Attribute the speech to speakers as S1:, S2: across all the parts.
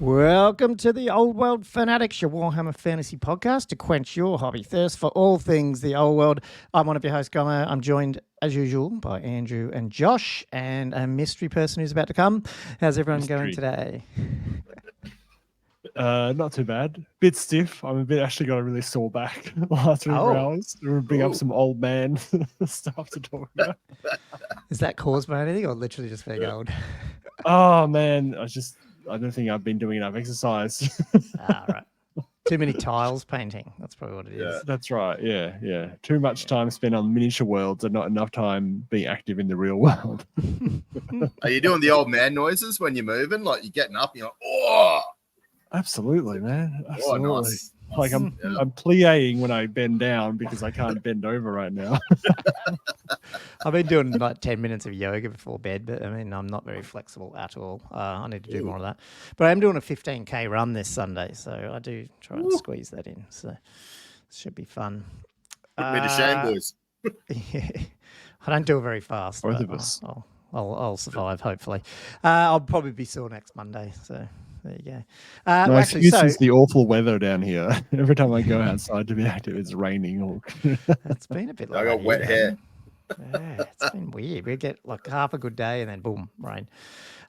S1: Welcome to the Old World Fanatics, your Warhammer Fantasy podcast to quench your hobby thirst for all things the old world. I'm one of your hosts, Gomer. I'm joined, as usual, by Andrew and Josh, and a mystery person who's about to come. How's everyone going today?
S2: Not too bad. Bit stiff. Actually got a really sore back the last 24 hours. We'll bring up some old man stuff to talk about.
S1: Is that caused by anything or literally just being old?
S2: Oh, man. I don't think I've been doing enough exercise.
S1: Right. Too many tiles painting. That's probably what it is.
S2: Yeah. That's right. Yeah. Too much time spent on miniature worlds and not enough time being active in the real world.
S3: Are you doing the old man noises when you're moving? Like you're getting up and you're like, oh!
S2: Absolutely, man. Absolutely.
S3: Oh, nice.
S2: Like I'm pliing when I bend down because I can't bend over right now.
S1: I've been doing like 10 minutes of yoga before bed, but I mean, I'm not very flexible at all. I need to do more of that. But I'm doing a 15K run this Sunday, so I do try and squeeze that in. So it should be fun.
S3: Put me to shame, boys.
S1: Yeah. I don't do it very fast.
S2: Both of us.
S1: I'll survive, hopefully. I'll probably be sore next Monday, so... There you go.
S2: My excuse is the awful weather down here. Every time I go outside to be active, it's raining.
S1: It's been a bit
S3: like I got wet hair.
S1: Yeah, it's been weird. We get like half a good day and then boom, rain.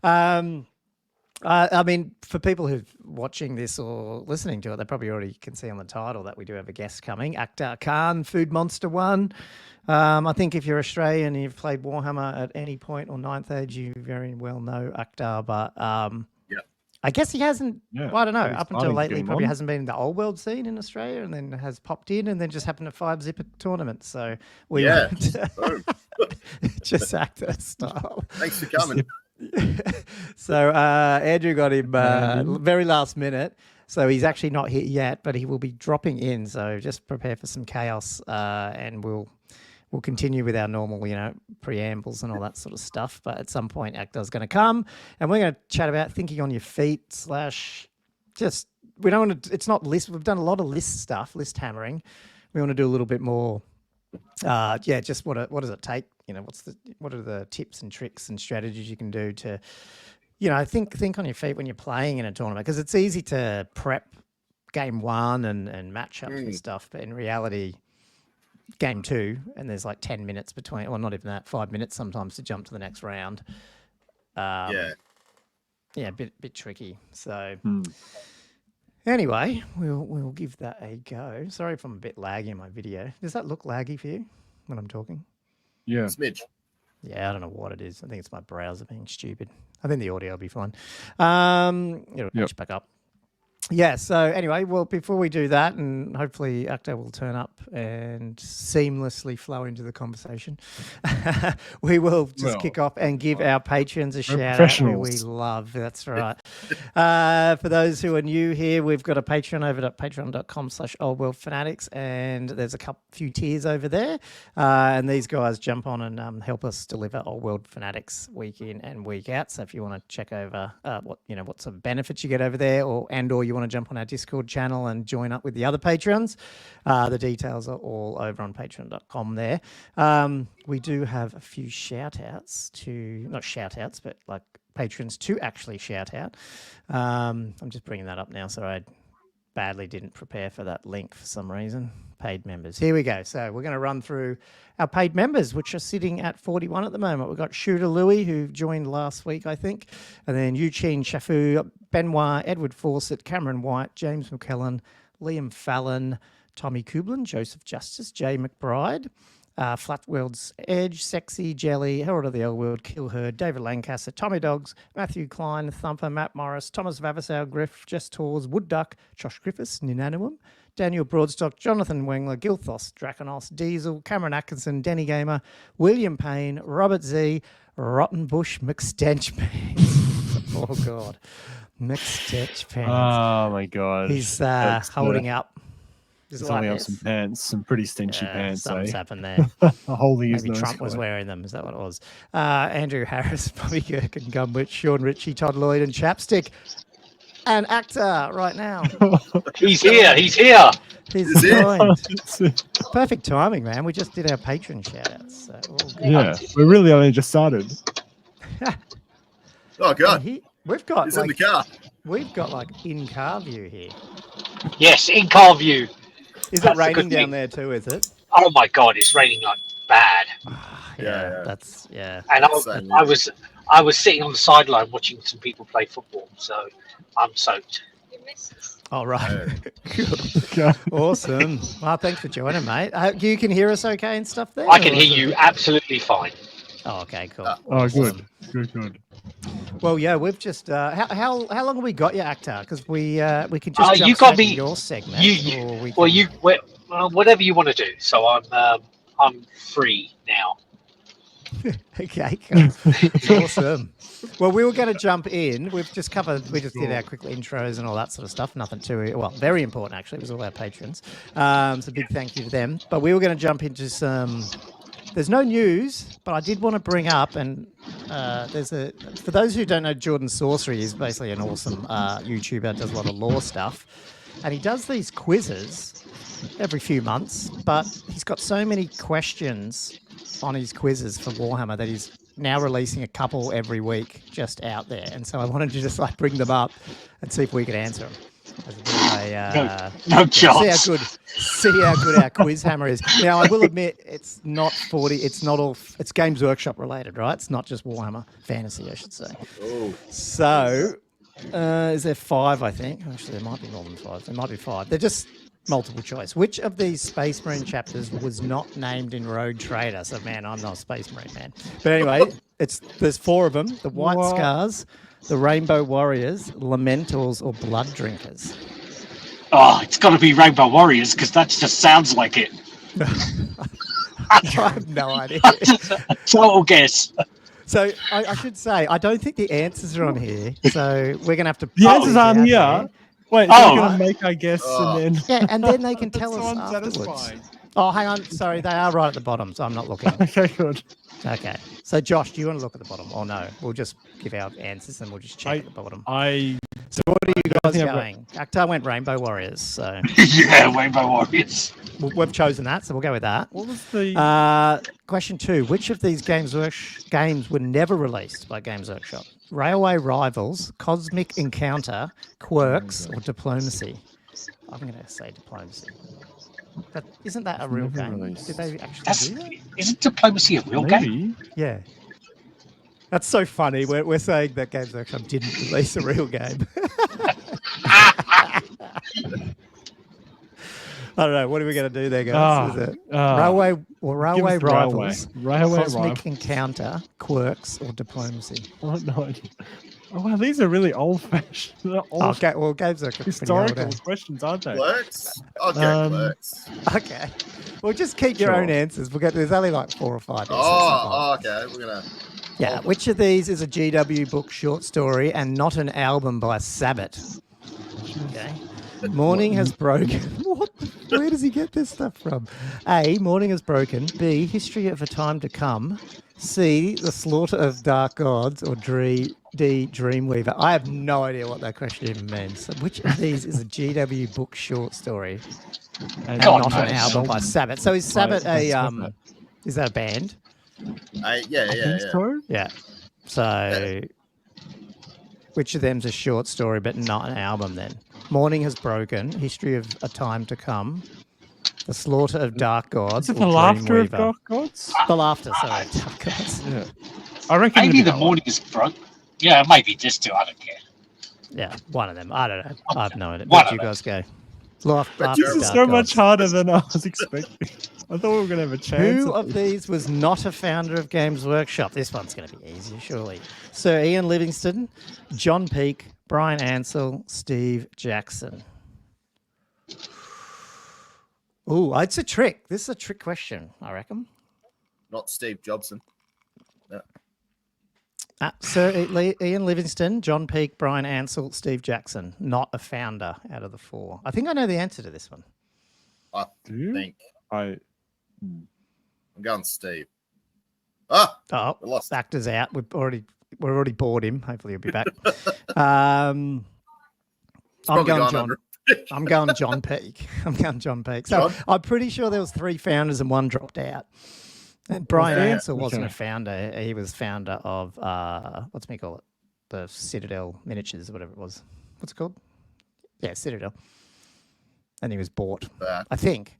S1: I mean, for people who're watching this or listening to it, they probably already can see on the title that we do have a guest coming. Ahkter Khan, FoodMonster 1. I think if you're Australian and you've played Warhammer at any point or 9th Age, you very well know Ahkter, but... I guess he hasn't, I don't know, up until lately, probably hasn't been in the old world scene in Australia and then has popped in and then just happened to 5-zip a tournament. So we went just Ahkter style.
S3: Thanks for coming.
S1: So Andrew got him very last minute. So he's actually not here yet, but he will be dropping in. So just prepare for some chaos and we'll continue with our normal, preambles and all that sort of stuff. But at some point, Ahkter's going to come, and we're going to chat about thinking on your feet / just we don't want to. It's not list. We've done a lot of list stuff, list hammering. We want to do a little bit more. Just what does it take? What are the tips and tricks and strategies you can do to, think on your feet when you're playing in a tournament, because it's easy to prep game one and matchups and stuff, but in reality. Game 2, and there's like 10 minutes between, or not even that, 5 minutes sometimes to jump to the next round. A bit tricky. So anyway, we'll give that a go. Sorry if I'm a bit laggy in my video. Does that look laggy for you when I'm talking?
S2: Yeah.
S3: Smidge.
S1: Yeah, I don't know what it is. I think it's my browser being stupid. I think the audio will be fine. It'll catch back up. Yeah, so anyway, well, before we do that, and hopefully Ahkter will turn up and seamlessly flow into the conversation, we will just kick off and give our patrons a shout out who we love. That's right. For those who are new here, we've got a Patreon over at patreon.com/oldworldfanatics, and there's a few tiers over there. And these guys jump on and help us deliver Old World Fanatics week in and week out. So if you want to check over what sort of benefits you get over there, or you want to jump on our Discord channel and join up with the other patrons, the details are all over on patreon.com there. We do have a few shout-outs not shout-outs, but like patrons to actually shout out. I'm just bringing that up now, so I badly didn't prepare for that link for some reason. Paid members. Here we go. So we're going to run through our paid members, which are sitting at 41 at the moment. We've got Shooter Louis, who joined last week, I think. And then Eugene Chafu, Benoit, Edward Fawcett, Cameron White, James McKellen, Liam Fallon, Tommy Kublin, Joseph Justice, Jay McBride, Flatworld's Edge, Sexy, Jelly, Herald of the Old World, Killherd, David Lancaster, Tommy Dogs, Matthew Klein, Thumper, Matt Morris, Thomas Vavasour, Griff, Jess Tors, Wood Duck, Josh Griffiths, Ninanimum, Daniel Broadstock, Jonathan Wengler, Gilthos, Draconos, Diesel, Cameron Atkinson, Denny Gamer, William Payne, Robert Z, Rotten Bush, McStench Pants. Oh, God. McStench Pants.
S2: Oh, my God.
S1: He's holding up.
S2: He's holding up some pants, some pretty stenchy pants.
S1: Something's happened there.
S2: Holding his
S1: Maybe
S2: nose
S1: Trump was wearing them. Is that what it was? Andrew Harris, Bobby Girkin, Gumwich, Sean Ritchie, Todd Lloyd, and Chapstick. And Ahkter right now.
S4: He's here. He's here.
S1: He's joined. Perfect timing, man. We just did our patron shout-outs. So
S2: we really only just started.
S3: Oh, God.
S1: We've got
S3: He's in the car.
S1: we've got like in-car view here.
S4: Yes, in-car view.
S1: Is
S4: That's
S1: it
S4: the
S1: raining
S4: good
S1: down
S4: thing.
S1: there too, is it?
S4: Oh my God, it's raining like bad.
S3: Yeah.
S1: That's, yeah.
S4: And
S3: Same.
S4: I was sitting on the sideline watching some people play football, so I'm soaked.
S1: All right.
S2: Okay.
S1: Awesome. Well, thanks for joining, mate. You can hear us okay and stuff there?
S4: I can
S1: or
S4: hear
S1: is it-
S4: you absolutely fine.
S1: Oh, okay, cool.
S2: Oh, good. Good.
S1: Well, yeah, we've just how long have we got you, Ahkter? Because we can just jump
S4: You got
S1: straight to
S4: me.
S1: your segment. Or we
S4: Well,
S1: can...
S4: whatever you want to do. So I'm free now.
S1: Okay, cool. Awesome. Well, we were going to jump in. We just did our quick intros and all that sort of stuff. Nothing too, well, very important actually. It was all our patrons. So big thank you to them. But we were going to jump into some. There's no news, but I did want to bring up, and for those who don't know, Jordan Sorcery is basically an awesome YouTuber, does a lot of lore stuff, and he does these quizzes every few months, but he's got so many questions on his quizzes for Warhammer that he's now releasing a couple every week just out there. And so I wanted to just like bring them up and see if we could answer them. As a bit of
S4: No chance.
S1: See how good our quiz hammer is. Now I will admit it's not 40. It's not all. It's Games Workshop related, right? It's not just Warhammer Fantasy, I should say.
S3: Oh.
S1: So is there 5? I think actually there might be more than 5. There might be 5. They're just multiple choice. Which of these Space Marine chapters was not named in Road Trader? So man, I'm not a Space Marine man. But anyway, there's 4 of them: the White Scars, the Rainbow Warriors, Lamentals, or Blood Drinkers.
S4: Oh, it's got to be Rainbow Warriors because that just sounds like it.
S1: I have no idea.
S4: Total guess.
S1: So I should say, I don't think the answers are on here. So we're going to have to...
S2: The answers aren't here.
S1: There.
S2: Wait, so we're going to make our guess and then...
S1: Yeah, and then they can tell us
S2: sounds
S1: afterwards.
S2: satisfying.
S1: Oh, hang on. Sorry, they are right at the bottom, so I'm not looking.
S2: Okay, good.
S1: Okay. So, Josh, do you want to look at the bottom? Or no? We'll just give our answers and we'll just check at the bottom. So what are you guys going? Ahkter went Rainbow Warriors. So
S4: Yeah, Rainbow Warriors.
S1: we've chosen that, so we'll go with that.
S2: What was the...
S1: Question 2. Which of these games were never released by Games Workshop? Railway Rivals, Cosmic Encounter, Quirks, or Diplomacy? I'm going to say Diplomacy. But isn't that a real game?
S2: Released.
S1: Did they actually do that?
S4: Isn't Diplomacy a real game?
S1: Yeah. That's so funny. We're saying that Games Workshop didn't release a real game. I don't know. What are we going to do there, guys? Is it Railway Rivals,
S2: Railway
S1: Cosmic
S2: Rivals.
S1: Encounter, Quirks, or Diplomacy?
S2: I have no idea. Oh, wow, these are really old-fashioned.
S1: Okay, well, Games Workshop
S2: Historical questions, aren't they?
S3: Clerks? I'll go clerks.
S1: Okay. Well, just keep your own answers. There's only like 4 or 5.
S3: Okay. We're going to...
S1: Yeah. Which of these is a GW book short story and not an album by Sabbath? Okay. Morning has broken. Where does he get this stuff from? A. Morning has broken. B. History of a Time to Come. C. The Slaughter of Dark Gods. Or D. Dreamweaver. I have no idea what that question even means. So which of these is a GW book short story and not an album by Sabbath? So is Sabbath is that a band?
S3: Yeah.
S2: So?
S1: Yeah. So which of them's a short story but not an album then? Morning has broken. History of a Time to Come. The Slaughter of Dark Gods.
S2: Is it
S1: or
S2: the Laughter of
S1: Dreamweaver?
S2: Dark Gods?
S1: The Laughter, sorry. Dark Gods.
S2: Yeah. I reckon
S4: Maybe
S2: it'd be
S4: the
S2: that
S4: morning is broke. Yeah, it might be just 2. I don't care.
S1: Yeah, one of them. I don't know. I have no idea.
S4: One
S1: Where'd you
S4: of
S1: guys go? Laughter
S2: This
S1: of
S2: is
S1: Dark
S2: so
S1: Gods.
S2: much harder than I was expecting. I thought we were going to have a chance.
S1: Who of these was not a founder of Games Workshop? This one's going to be easier, surely. Sir Ian Livingstone, John Peake, Brian Ansell, Steve Jackson. Ooh, it's a trick. This is a trick question, I reckon.
S3: Not Steve Jobson.
S1: Sir Ian Livingstone, John Peake, Brian Ansell, Steve Jackson. Not a founder out of the 4. I think I know the answer to this one.
S3: I
S2: Do you?
S3: think.
S2: I...
S3: I'm going Steve.
S1: Oh,
S3: We lost.
S1: Ahkter's out. We've already bored him. Hopefully he'll be back. I'm going John Peake. So I'm pretty sure there was 3 founders and 1 dropped out. And Brian Ansell wasn't a founder. He was founder of the Citadel Miniatures, whatever it was. What's it called? Yeah, Citadel. And he was bought.
S3: Back.
S1: I think.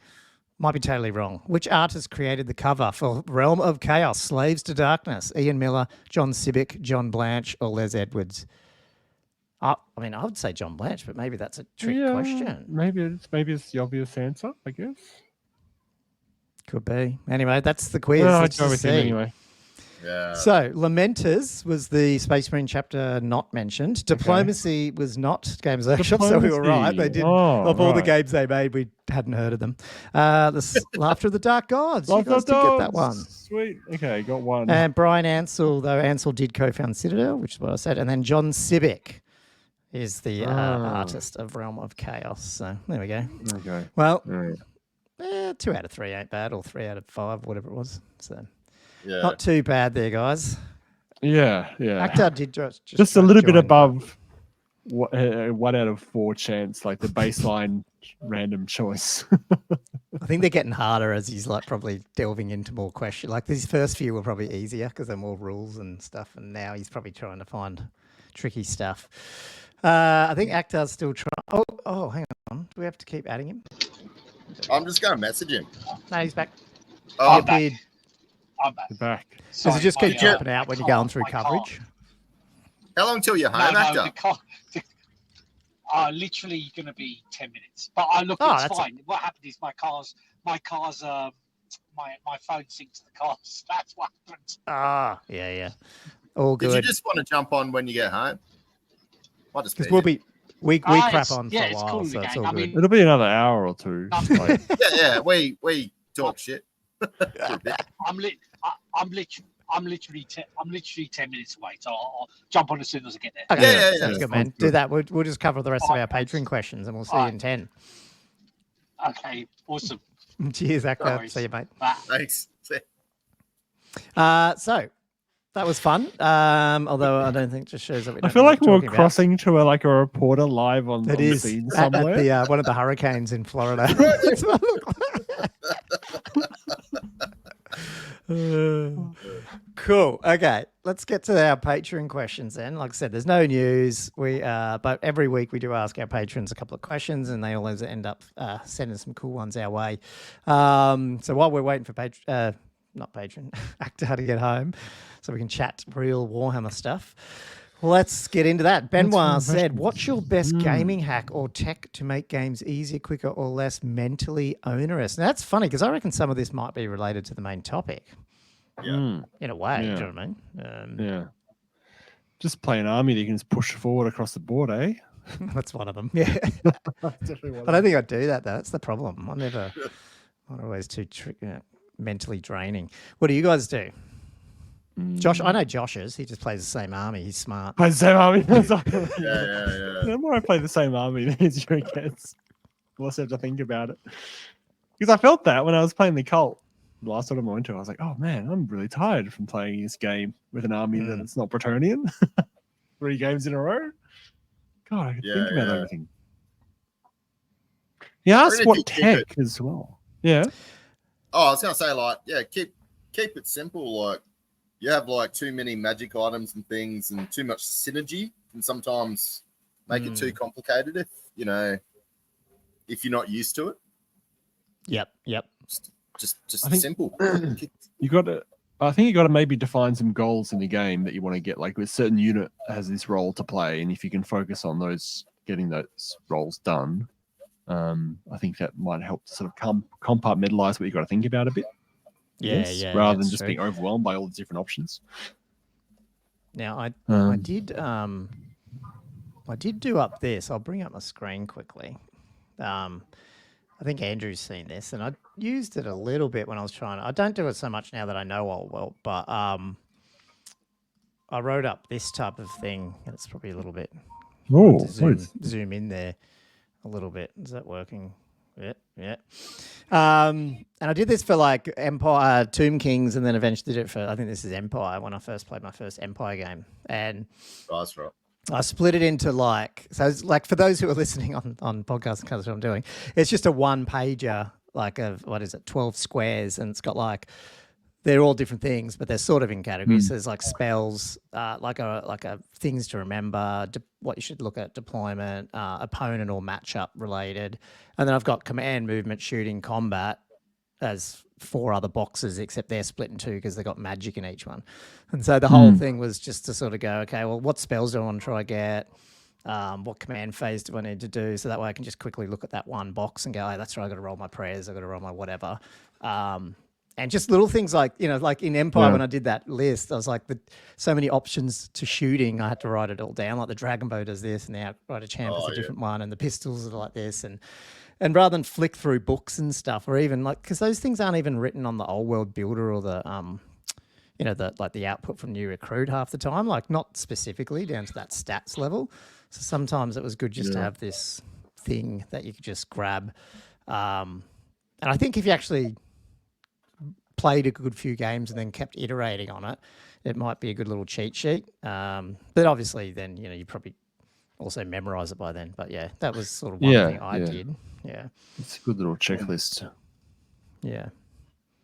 S1: Might be totally wrong. Which artist created the cover for Realm of Chaos, Slaves to Darkness? Ian Miller, John Sibbick, John Blanche, or Les Edwards? I mean, I would say John Blanche, but maybe that's a trick question.
S2: Maybe it's the obvious answer, I guess.
S1: Could be. Anyway, that's the quiz.
S2: Well, I'd
S1: Let's
S2: go with
S1: just
S2: him
S1: see.
S2: anyway.
S3: Yeah.
S1: So, Lamenters was the Space Marine chapter not mentioned. Diplomacy was not Games Workshop, so we were right. They did of all the games they made, we hadn't heard of them. The Laughter of the Dark Gods. You guys did get that one.
S2: Sweet. Okay, got one.
S1: And Brian Ansell, though Ansell did co-found Citadel, which is what I said. And then John Sibbick is the artist of Realm of Chaos. So there we go.
S2: Okay.
S1: Well, 2 out of 3 ain't bad, or 3 out of 5, whatever it was. So not too bad there, guys.
S2: Yeah.
S1: Ahkter did
S2: just a little bit above 1 out of 4 chance, like the baseline random choice.
S1: I think they're getting harder as he's like probably delving into more questions. Like these first few were probably easier because they're more rules and stuff, and now he's probably trying to find tricky stuff. I think Ahkter's still trying. Oh, hang on. Do we have to keep adding him?
S3: I'm just going to message him.
S1: No, he's back.
S3: Oh,
S4: I'm back.
S2: You're back.
S1: Does it just keep
S3: car-
S1: dropping out when you're going through coverage?
S3: how long till you're home, Ahkter?
S4: Literally going to be 10 minutes. But it's fine. What happened is my car's my phone syncs the cars. That's what happened.
S1: Yeah. All good.
S3: Did you just want to jump on when you get home?
S1: Because we crap on for a
S4: it's
S1: while,
S4: cool
S1: so it's
S4: again.
S1: all
S4: I
S1: good.
S4: mean,
S2: It'll be another hour or two.
S3: Yeah. We talk shit.
S4: I'm literally 10 minutes away, so I'll jump on as soon as I get there.
S1: Okay,
S3: Yeah.
S1: Sounds good, man. Do that. We'll just cover the rest of our Patreon questions, and we'll see you in 10.
S4: Okay, awesome.
S1: Cheers, Ahkter.
S4: worries.
S1: See you, mate.
S4: Bye.
S3: Thanks.
S1: So that was fun. Although I don't think it just shows that we don't
S2: I feel
S1: know
S2: like
S1: what
S2: we're
S1: talking
S2: talking to a reporter live on
S1: about. It
S2: the
S1: is
S2: scene
S1: at
S2: somewhere.
S1: the one of the hurricanes in Florida. That's what I look like. Cool. Okay, let's get to our Patreon questions then. Like I said, there's no news. But every week we do ask our patrons a couple of questions, and they always end up sending some cool ones our way. So while we're waiting for Ahkter to get home, so we can chat real Warhammer stuff. Let's get into that. Benoit said, "What's your best gaming hack or tech to make games easier, quicker, or less mentally onerous?" Now that's funny because I reckon some of this might be related to the main topic.
S3: Yeah.
S1: In a way,
S2: Yeah.
S1: do you know what I mean?
S2: Yeah. Just play an army that you can just push forward across the board, eh?
S1: That's one of them. Yeah.
S2: Definitely one
S1: I don't think I'd do that, though. That's the problem. I'm always too mentally draining. What do you guys do? Josh, I know Josh's. He just plays the same army. He's smart.
S2: Play the same army.
S3: Yeah.
S2: The more I play the same army, the easier it gets. The less I have to think about it. Because I felt that when I was playing the cult. The last one I went to, I was like, oh man, I'm really tired from playing this game with an army that it's not Bretonnian. 3 games in a row. God, I could think about everything. He asked what tech as well. Yeah.
S3: Oh, I was gonna say, keep it simple. Like, you have too many magic items and things, and too much synergy can sometimes make it too complicated. If you're not used to it.
S1: Yep.
S3: Just
S2: I think
S3: simple.
S2: I think you got to maybe define some goals in the game that you want to get. Like, a certain unit has this role to play, and if you can focus on getting those roles done, I think that might help to sort of compartmentalize what you got to think about a bit.
S1: Yeah.
S2: Rather than just being overwhelmed by all the different options.
S1: Now I did do up this. I'll bring up my screen quickly. I think Andrew's seen this, and I used it a little bit when I was trying. I don't do it so much now that I know all well, but I wrote up this type of thing. It's probably a little bit.
S2: Oh,
S1: zoom in there a little bit. Is that working? Yeah. And I did this for Empire, Tomb Kings, and then eventually did it for, I think this is Empire, when I first played my first Empire game. And
S3: That's right.
S1: I split it into so it's for those who are listening on podcasts, that's what I'm doing. It's just a 1-pager, of 12 squares, and it's got they're all different things, but they're sort of in categories. So there's like spells, like a things to remember, what you should look at, deployment, opponent or matchup related, and then I've got command, movement, shooting, combat as 4 other boxes, except they're split in 2 because they got magic in each one. And so the whole thing was just to sort of go, okay, well, what spells do I want to try get? What command phase do I need to do? So that way I can just quickly look at that one box and go, oh, that's right, I've got to roll my prayers, I've got to roll my whatever. And just little things like, like in Empire, when I did that list, I was like, so many options to shooting, I had to write it all down. Like the Dragon Bow does this, and the Outrider Champ is a different one, and the pistols are like this. And rather than flick through books and stuff, or even like, because those things aren't even written on the old world builder or the, the output from new recruit half the time, like not specifically down to that stats level. So sometimes it was good just to have this thing that you could just grab. And I think if you actually played a good few games and then kept iterating on it, it might be a good little cheat sheet. But obviously then, you probably also memorize it by then. But yeah, that was sort of one thing I did. Yeah.
S2: It's a good little checklist.
S1: Yeah.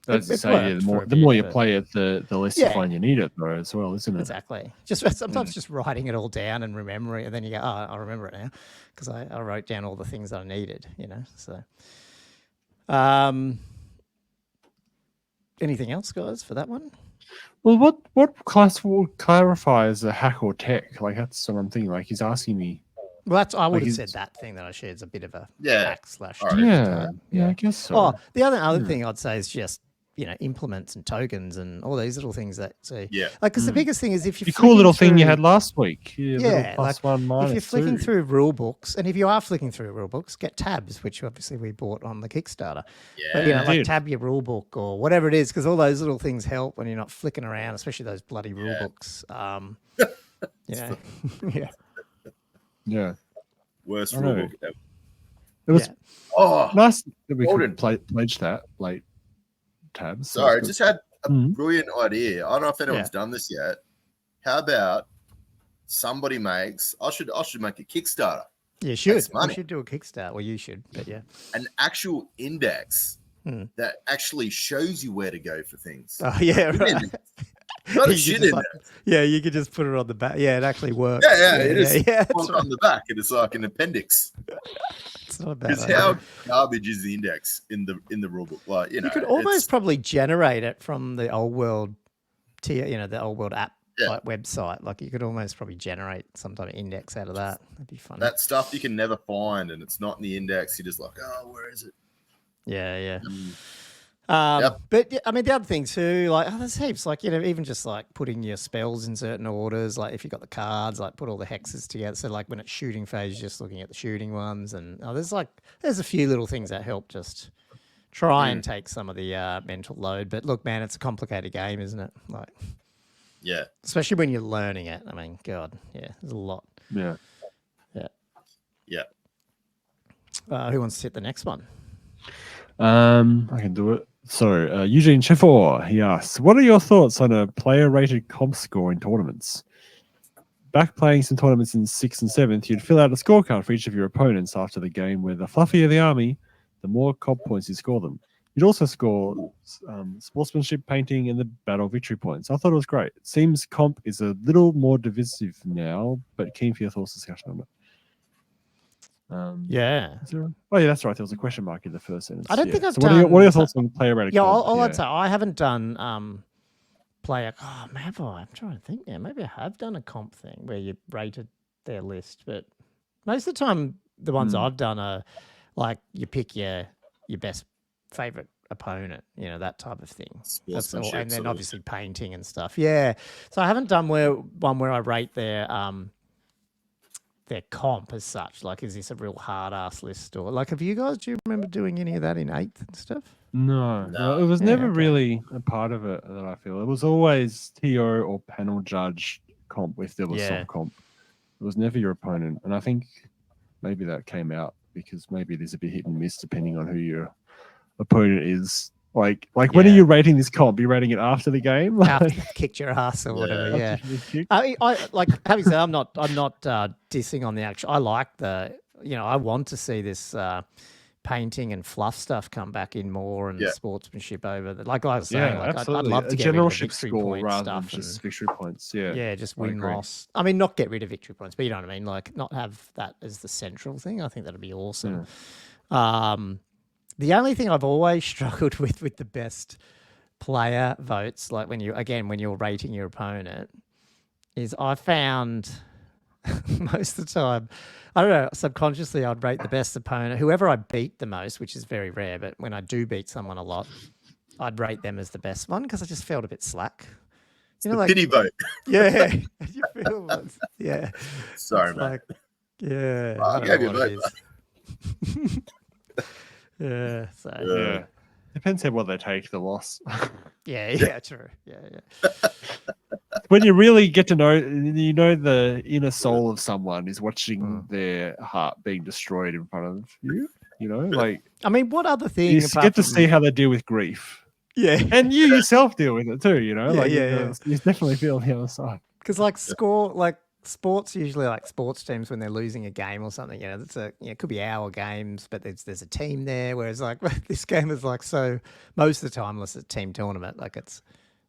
S2: As I say, the more you play it, the less you find you need it, though, as well, isn't it?
S1: Exactly. Just sometimes just writing it all down and remembering it, and then you go, oh, I remember it now because I wrote down all the things that I needed, So, anything else, guys, for that one?
S2: Well, what class will clarify as a hack or tech? Like that's what I'm thinking. Like he's asking me.
S1: Well, I would have said that thing that I shared is a bit of a hack /
S2: yeah, I guess so.
S1: Oh, the other thing I'd say is just implements and tokens and all these little things that because the biggest thing is if
S2: the cool little thing you had last week, +1,
S1: if you're flicking through rule books, and if you are flicking through rule books, get tabs, which obviously we bought on the Kickstarter. But, tab your rule book or whatever it is, because all those little things help when you're not flicking around, especially those bloody rule books.
S2: Yeah.
S3: Worst rule book ever.
S2: It was nice that we could pledge that late tabs.
S3: Sorry, I just had a brilliant idea. I don't know if anyone's done this yet. How about somebody makes? I should make a Kickstarter.
S1: You should. You should do a Kickstarter. Well, you should, but
S3: an actual index that actually shows you where to go for things.
S1: Oh yeah, right.
S3: Not a shit in
S1: there. You could just put it on the back. Yeah, it actually works.
S3: It's on the back, and it's like an appendix.
S1: It's not bad.
S3: Because how garbage is the index in the rule book? Like, you
S1: could almost probably generate it from the old world the old world app website. Like you could almost probably generate some type of index out of that. That'd be fun.
S3: That stuff you can never find, and it's not in the index. You're just like, oh, where is it?
S1: Yeah. But I mean, the other thing too, like there's heaps, like even just like putting your spells in certain orders, like if you've got the cards, like put all the hexes together. So like when it's shooting phase, you're just looking at the shooting ones, and there's a few little things that help just try and take some of the mental load. But look, man, it's a complicated game, isn't it? Like, especially when you're learning it. I mean, God, there's a lot.
S2: Yeah.
S1: Who wants to hit the next one?
S2: I can do it. So, Eugene Cheffor, he asks, what are your thoughts on a player-rated comp score in tournaments? Back playing some tournaments in 6th and 7th, you'd fill out a scorecard for each of your opponents after the game, where the fluffier the army, the more comp points you score them. You'd also score sportsmanship, painting, and the battle victory points. I thought it was great. It seems comp is a little more divisive now, but keen for your thoughts discussion on it. That's right. There was a question mark in the first sentence.
S1: I don't think I've
S2: so
S1: done.
S2: What are your thoughts on player rated?
S1: Yeah, I'd say I haven't done player. Oh, have I? I'm trying to think now. Maybe I have done a comp thing where you rated their list, but most of the time the ones I've done are like you pick your best favorite opponent, that type of thing. That's all, and then obviously painting and stuff. Yeah. So I haven't done one where I rate their comp as such. Like, is this a real hard ass list, or like, do you remember doing any of that in 8th and stuff?
S2: No, it was never really a part of it that I feel. It was always TO or panel judge comp if there was some comp. It was never your opponent, and I think maybe that came out because maybe there's a bit hit and miss depending on who your opponent is. Like when are you rating this comp? Are you rating it after the game?
S1: After you kicked your ass or whatever. Yeah. I like having said I'm not dissing on the actual. I like I want to see this painting and fluff stuff come back in more, and sportsmanship over the, like I was saying, like I'd
S2: absolutely.
S1: love to
S2: a
S1: get rid of the
S2: generalship
S1: victory
S2: score
S1: point
S2: rather
S1: stuff
S2: than just
S1: and,
S2: victory points. Yeah,
S1: just win loss. I mean, not get rid of victory points, but you know what I mean. Like not have that as the central thing. I think that'd be awesome. The only thing I've always struggled with the best player votes, like when you're rating your opponent, is I found most of the time, I don't know, subconsciously I'd rate the best opponent, whoever I beat the most, which is very rare, but when I do beat someone a lot, I'd rate them as the best one because I just felt a bit slack.
S3: You know, like pity vote.
S1: Yeah, you feel
S3: Sorry, man.
S1: Like, yeah,
S3: well, I gave you a vote.
S1: Yeah, so
S2: depends on what they take the loss.
S1: Yeah, true. Yeah.
S2: When you really get to know, the inner soul of someone is watching their heart being destroyed in front of you. You know, like
S1: I mean, what other thing?
S2: You get to see how they deal with grief.
S1: Yeah,
S2: and you yourself deal with it too. You know,
S1: you
S2: definitely feel the other side.
S1: Because sports usually like sports teams when they're losing a game or something, it's it could be our games, but there's a team there. Whereas like this game is like so most of the time it's a team tournament. Like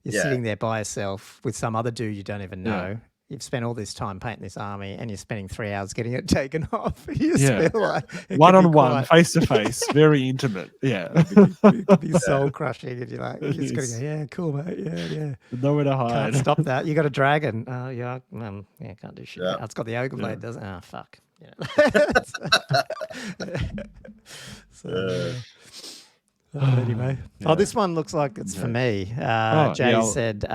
S1: you're sitting there by yourself with some other dude you don't even know. Yeah. You've spent all this time painting this army, and you're spending 3 hours getting it taken off. You feel like
S2: one-on-one, face-to-face, very intimate. Yeah,
S1: it could be soul crushing, and you're like, you're just gonna go, yeah, cool, mate, yeah.
S2: Nowhere to hide.
S1: Can't stop that. You got a dragon. Can't do shit. Yeah. It's got the ogre blade, doesn't it? Oh, fuck. Anyway, this one looks like it's for me. Jay said, "Do
S2: you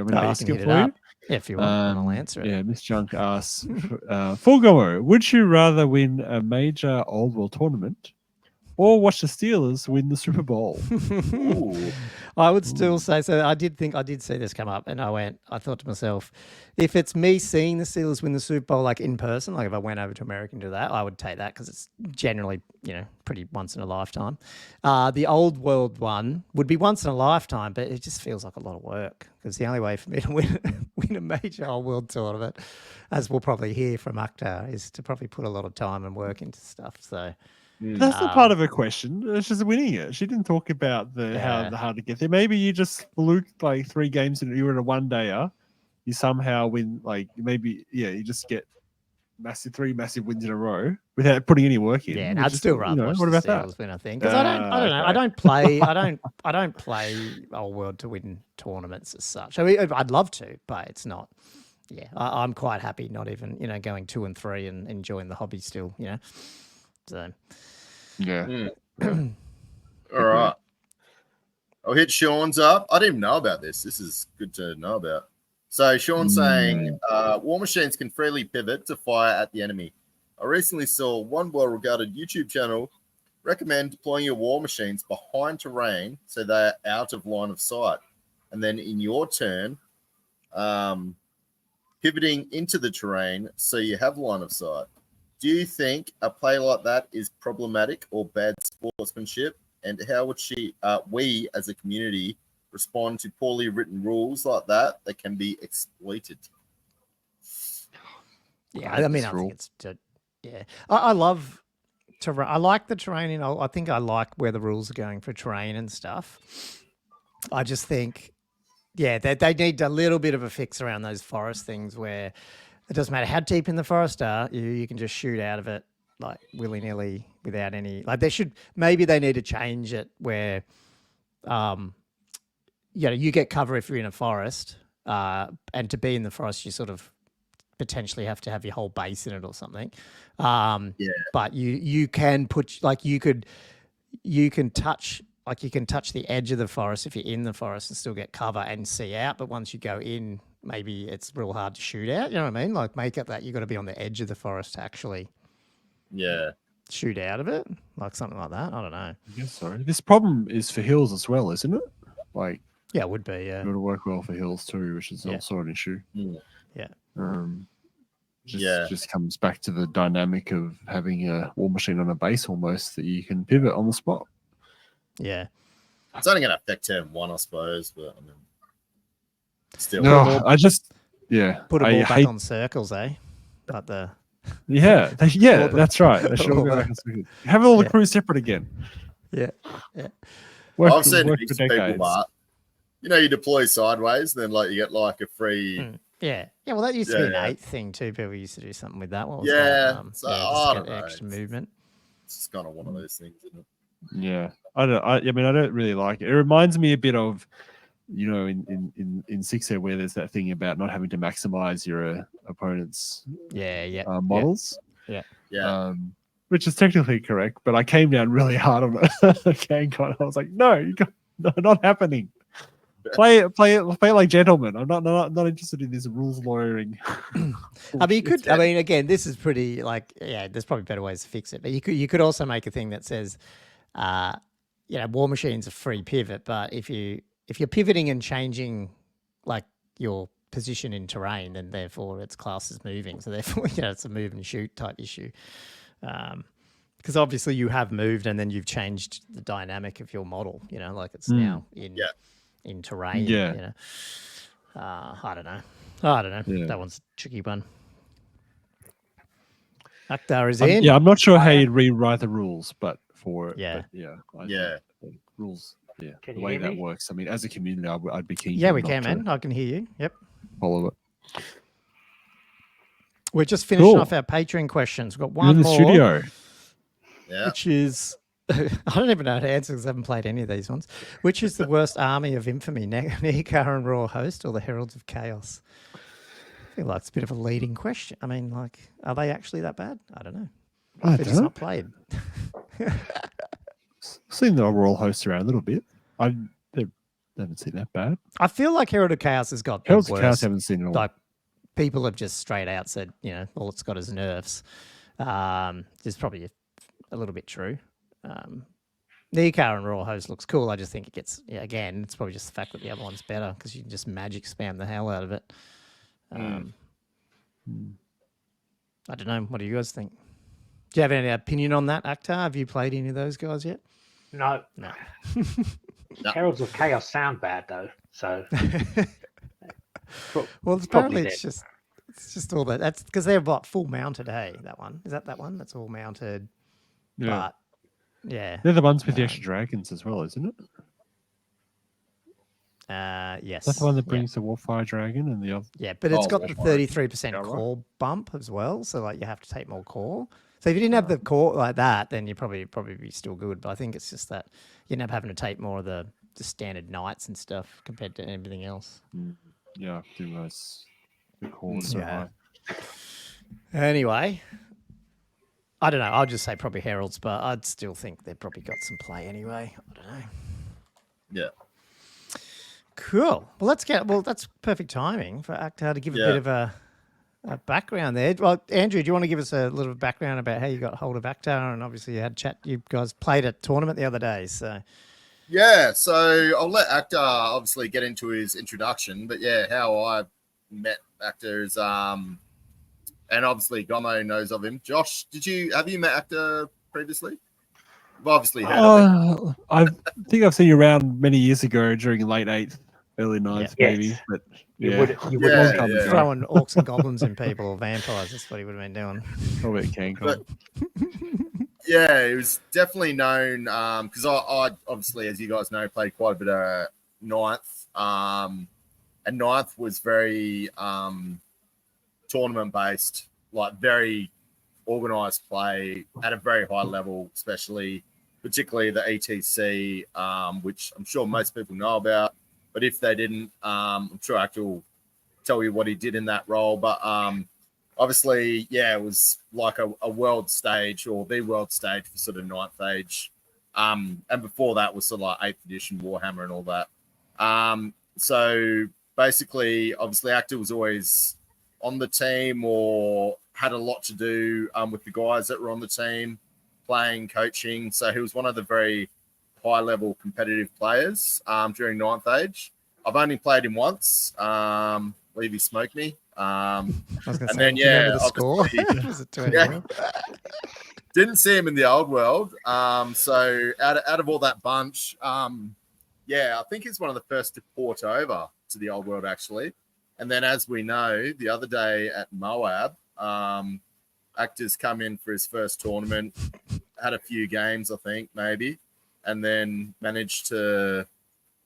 S2: want me to ask it for you?
S1: Yeah, if you want, I'll answer it."
S2: Yeah, Miss Junk asks, Fulgomo, would you rather win a major old world tournament or watch the Steelers win the Super Bowl?
S1: I would still say so. I did see this come up, and I thought to myself, if it's me seeing the Steelers win the Super Bowl like in person, like if I went over to America and do that, I would take that because it's generally pretty once in a lifetime. The old world one would be once in a lifetime, but it just feels like a lot of work because the only way for me to win a major old world tournament, as we'll probably hear from Ahkter, is to probably put a lot of time and work into stuff. So.
S2: That's not part of her question. It's just winning it. She didn't talk about how hard to get there. Maybe you just fluked like 3 games and you were in a one-dayer. You somehow win, like maybe you just get 3 massive wins in a row without putting any work in.
S1: Yeah, and I'd still rather watch
S2: what
S1: the
S2: about that?
S1: Steelers win, I think, because I don't know. I don't play old world to win tournaments as such. I mean, I'd love to, but it's not. Yeah, I'm quite happy not even going 2 and 3 and enjoying the hobby still. So.
S2: Yeah.
S3: All right. I'll hit Sean's up. I didn't even know about this. This is good to know about. So Sean's saying war machines can freely pivot to fire at the enemy. I recently saw one well-regarded YouTube channel recommend deploying your war machines behind terrain so they're out of line of sight. And then in your turn, pivoting into the terrain so you have line of sight. Do you think a play like that is problematic or bad sportsmanship? And how would we as a community respond to poorly written rules like that can be exploited?
S1: Yeah, I mean, I think it's I love terrain. I like the terrain. I think I like where the rules are going for terrain and stuff. I just think, they need a little bit of a fix around those forest things where it doesn't matter how deep in the forest are, you can just shoot out of it like willy-nilly without any, like maybe they need to change it where, you get cover if you're in a forest, and to be in the forest, you sort of potentially have to have your whole base in it or something. But you can put, like you can touch the edge of the forest if you're in the forest and still get cover and see out. But once you go in, maybe it's real hard to shoot out. You know what I mean? Like make it that you got to be on the edge of the forest to actually shoot out of it, like something like that. I don't know.
S2: Yes, sorry. This problem is for hills as well, isn't it? Like
S1: it would be. Yeah,
S2: it would work well for hills too, which is also an issue.
S1: Yeah.
S2: Just comes back to the dynamic of having a war machine on a base almost that you can pivot on the spot.
S1: Yeah,
S3: it's only going to affect turn 1, I suppose, but I mean, still.
S2: No, I just
S1: put them all back on circles, like the
S2: Yeah, that's right. They should all go
S1: all
S2: back and speak. Have all the crews separate again.
S1: Yeah.
S3: I've seen
S2: work
S3: it
S2: for
S3: for people,
S2: decades.
S3: but you deploy sideways, and then like you get like a free.
S1: Yeah. Well, that used to be an 8th thing too. People used to do something with that. What was
S3: Yeah,
S1: that?
S3: so,
S1: just
S3: I
S1: to
S3: don't
S1: get
S3: know.
S1: extra movement.
S3: It's just kind of one of those things, isn't it?
S2: Yeah, I don't really like it. It reminds me a bit of, in 6 where there's that thing about not having to maximize your opponent's models.
S3: Yeah.
S2: Which is technically correct, but I came down really hard on it. I was like, no, not happening. Play it like gentlemen. I'm not interested in this rules lawyering.
S1: I mean, you could. I mean, again, this is pretty there's probably better ways to fix it, but you could also make a thing that says, War Machine's a free pivot, but if you're pivoting and changing like your position in terrain, then therefore it's classed as moving. So therefore, it's a move and shoot type issue. Because obviously you have moved and then you've changed the dynamic of your model. Like it's now in terrain.
S2: Yeah.
S1: I don't know. Yeah. That one's a tricky one. Ahkter is in.
S2: I'm not sure how you'd rewrite the rules, but rules. Yeah, the way that works. I mean, as a community, I'd be keen.
S1: Yeah, we can, man. I can hear you. Yep.
S2: Follow it.
S1: We're just finishing off our Patreon questions. We've got one
S2: in the
S1: more.
S2: Studio.
S3: Yeah.
S1: Which is, I don't even know how to answer because I haven't played any of these ones. Which is the worst army of infamy, Ahker and Royal Host or the Heralds of Chaos? I feel like it's a bit of a leading question. I mean, like, are they actually that bad? I don't know. They're just not played.
S2: Seen the Royal Host around a little bit. They haven't seen that bad.
S1: I feel like Herald of Chaos has got
S2: Heralds of Chaos haven't seen it all.
S1: Like, people have just straight out said, all it's got is nerfs. It's probably a little bit true. The Ahker and Royal Host looks cool. I just think it gets, again, it's probably just the fact that the other one's better because you can just magic spam the hell out of it. I don't know. What do you guys think? Do you have any opinion on that, Ahkter? Have you played any of those guys yet?
S4: No.
S3: No.
S4: Heralds of Chaos sound bad though, so.
S1: Well, apparently it's just all that. That's because they're full mounted. Hey, that one is that one that's all mounted.
S2: Yeah.
S1: But
S2: they're the ones with the extra dragons as well, isn't it?
S1: Yes.
S2: That's the one that brings the Warfire Dragon and the other.
S1: Yeah, but it's got the 33% core bump as well. So like you have to take more core. So if you didn't have the core like that, then you'd probably be still good. But I think it's just that you end up having to take more of the standard knights and stuff compared to everything else.
S2: Yeah, do those the cores so high.
S1: Anyway, I don't know. I'll just say probably Heralds, but I'd still think they've probably got some play anyway. I don't know.
S3: Yeah.
S1: Cool. Well, that's perfect timing for Ahkter to give a bit of a background there. Well, Andrew, do you want to give us a little background about how you got hold of Ahkter? And obviously you had chat. You guys played a tournament the other day, so.
S3: Yeah, so I'll let Ahkter obviously get into his introduction, but how I met Ahkter is and obviously Gomo knows of him. Josh, have you met Ahkter previously? I've obviously heard of him.
S2: I think I've seen you around many years ago during late 8th, early 9th, maybe.
S4: Yes.
S2: But
S4: You would
S1: throwing orcs and goblins and people or vampires. That's what he would have been doing.
S2: Probably CanCon.
S3: Yeah, it was definitely known because I obviously, as you guys know, played quite a bit of 9th. And 9th was very tournament based, like very organized play at a very high level, particularly the ETC, which I'm sure most people know about. But if they didn't, I'm sure Ahkter will tell you what he did in that role. But obviously, it was like a world stage or the world stage for sort of 9th age. And before that was sort of like 8th edition Warhammer and all that. So basically, obviously, Ahkter was always on the team or had a lot to do with the guys that were on the team, playing, coaching. So he was one of the very high-level competitive players during 9th age. I've only played him once. Believe he smoked me.
S1: And then, the score? Was it 20?
S3: Didn't see him in the old world. So out of all that bunch, I think he's one of the first to port over to the old world, actually. And then, as we know, the other day at Moab, Ahkter's come in for his first tournament, had a few games, I think, maybe, and then managed to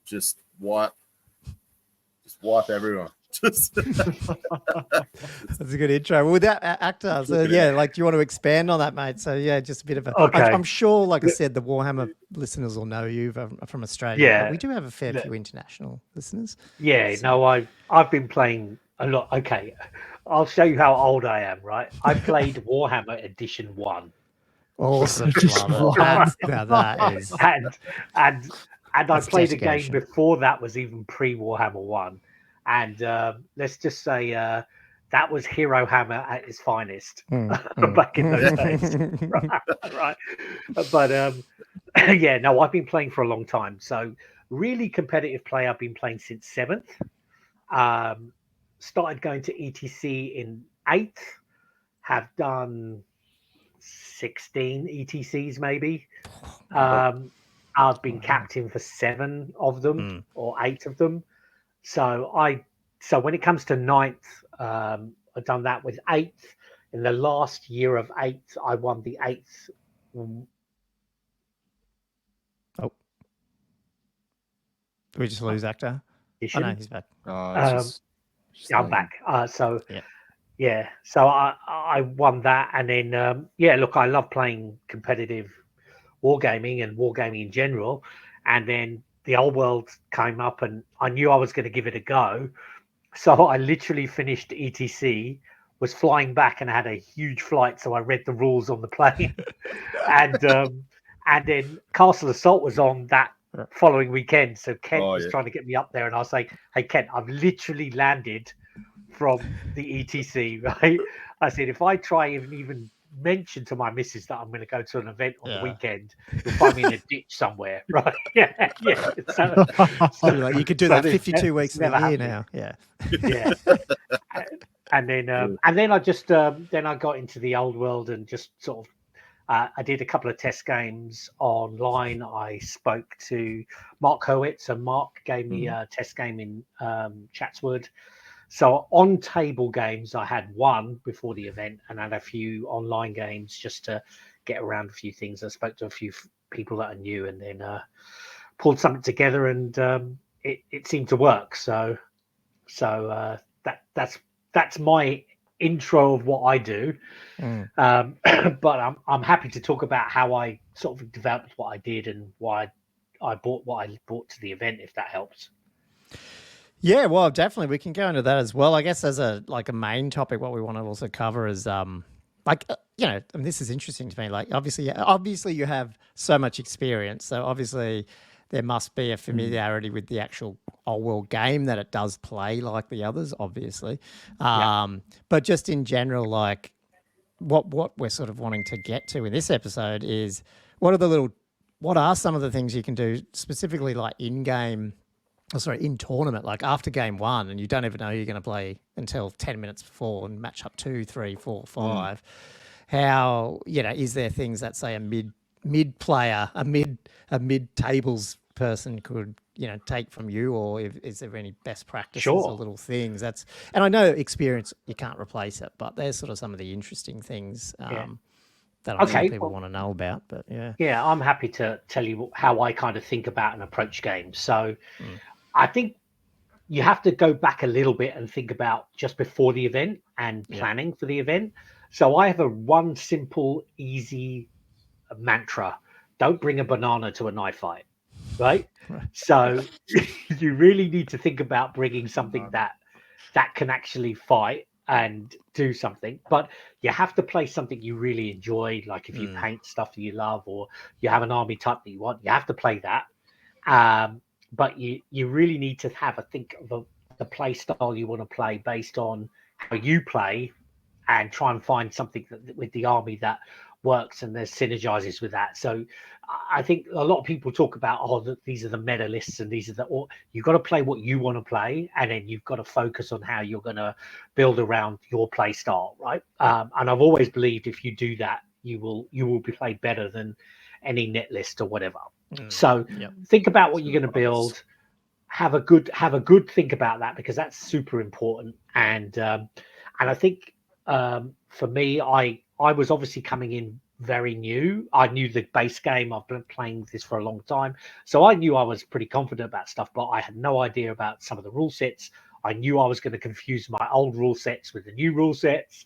S3: just wipe everyone.
S1: That's a good intro. Well, with that Ahkter, so yeah, like, do you want to expand on that, mate? So yeah, just a bit of a.
S5: Okay.
S1: I'm sure, like I said, the Warhammer listeners will know you from Australia.
S5: Yeah.
S1: But we do have a fair few international listeners.
S5: Yeah,
S1: So-
S5: no, I've been playing a lot. Okay, I'll show you how old I am. Right, I played Warhammer Edition 1.
S1: Awesome.
S2: Just
S1: Love it. Now that is.
S5: and I
S1: That's
S5: played a
S1: dedication.
S5: game before that was even pre Warhammer 1, and let's just say that was Hero Hammer at its finest back in those days. Right. But yeah, no, I've been playing for a long time. So really competitive play. I've been playing since 7th. Started going to ETC in 8th. Have done 16 ETCs maybe. I've been captain for 7 of them or 8 of them. So when it comes to 9th, I've done that with 8th. In the last year of 8th, I won the 8th.
S1: Oh, did we just lose Ahkter? Oh no, he's back.
S5: I'm back. So I won that, and then look, I love playing competitive wargaming and wargaming in general, and then the old world came up, and I knew I was going to give it a go. So I literally finished ETC, was flying back, and I had a huge flight, so I read the rules on the plane, and then Castle Assault was on that following weekend. So Kent was trying to get me up there, and I was like, "Hey Kent, I've literally landed from the ETC, right?" I said, "If I try and even mention to my missus that I'm going to go to an event on the weekend, you'll find me in a ditch somewhere," right? Yeah. So
S1: like, you could do that 52 weeks of the year now. Yeah.
S5: And then I just then I got into the old world and just sort of I did a couple of test games online. I spoke to Mark Hurwitz, and Mark gave me a test game in Chatswood. So on table games, I had 1 before the event, and I had a few online games just to get around a few things. I spoke to a few people that I knew, and then pulled something together, and it seemed to work. So that's my intro of what I do. But I'm happy to talk about how I sort of developed what I did and why I bought what I bought to the event, if that helps.
S1: Yeah, well, definitely we can go into that as well. I guess as a main topic, what we want to also cover is this is interesting to me. Like obviously you have so much experience, so obviously there must be a familiarity with the actual old world game that it does play like the others, obviously. But just in general, like what we're sort of wanting to get to in this episode is what are some of the things you can do specifically like in tournament, like after game 1, and you don't even know you're going to play until 10 minutes before and match up 2, 3, 4, 5. How, is there things that say a mid player, a mid tables person could, take from you, or is there any best practices or little things and I know experience, you can't replace it, but there's sort of some of the interesting things that I'm sure people want to know about, but yeah,
S5: I'm happy to tell you how I kind of think about and approach games. So I think you have to go back a little bit and think about just before the event and planning for the event. So I have one simple, easy mantra: don't bring a banana to a knife fight, right? So you really need to think about bringing something that can actually fight and do something, but you have to play something you really enjoy. Like if you paint stuff that you love, or you have an army type that you want, you have to play that. But you really need to have a think of the play style you want to play based on how you play, and try and find something with the army that works and there's synergizes with that. So I think a lot of people talk about, these are the meta lists, and you've got to play what you want to play, and then you've got to focus on how you're going to build around your play style, right? And I've always believed if you do that, you will be played better than any net list or whatever. So think about what you're going to build. Have a good think about that, because that's super important. And I think for me, I I was obviously coming in very new. I knew the base game. I've been playing this for a long time. So I knew I was pretty confident about stuff, but I had no idea about some of the rule sets. I knew I was going to confuse my old rule sets with the new rule sets.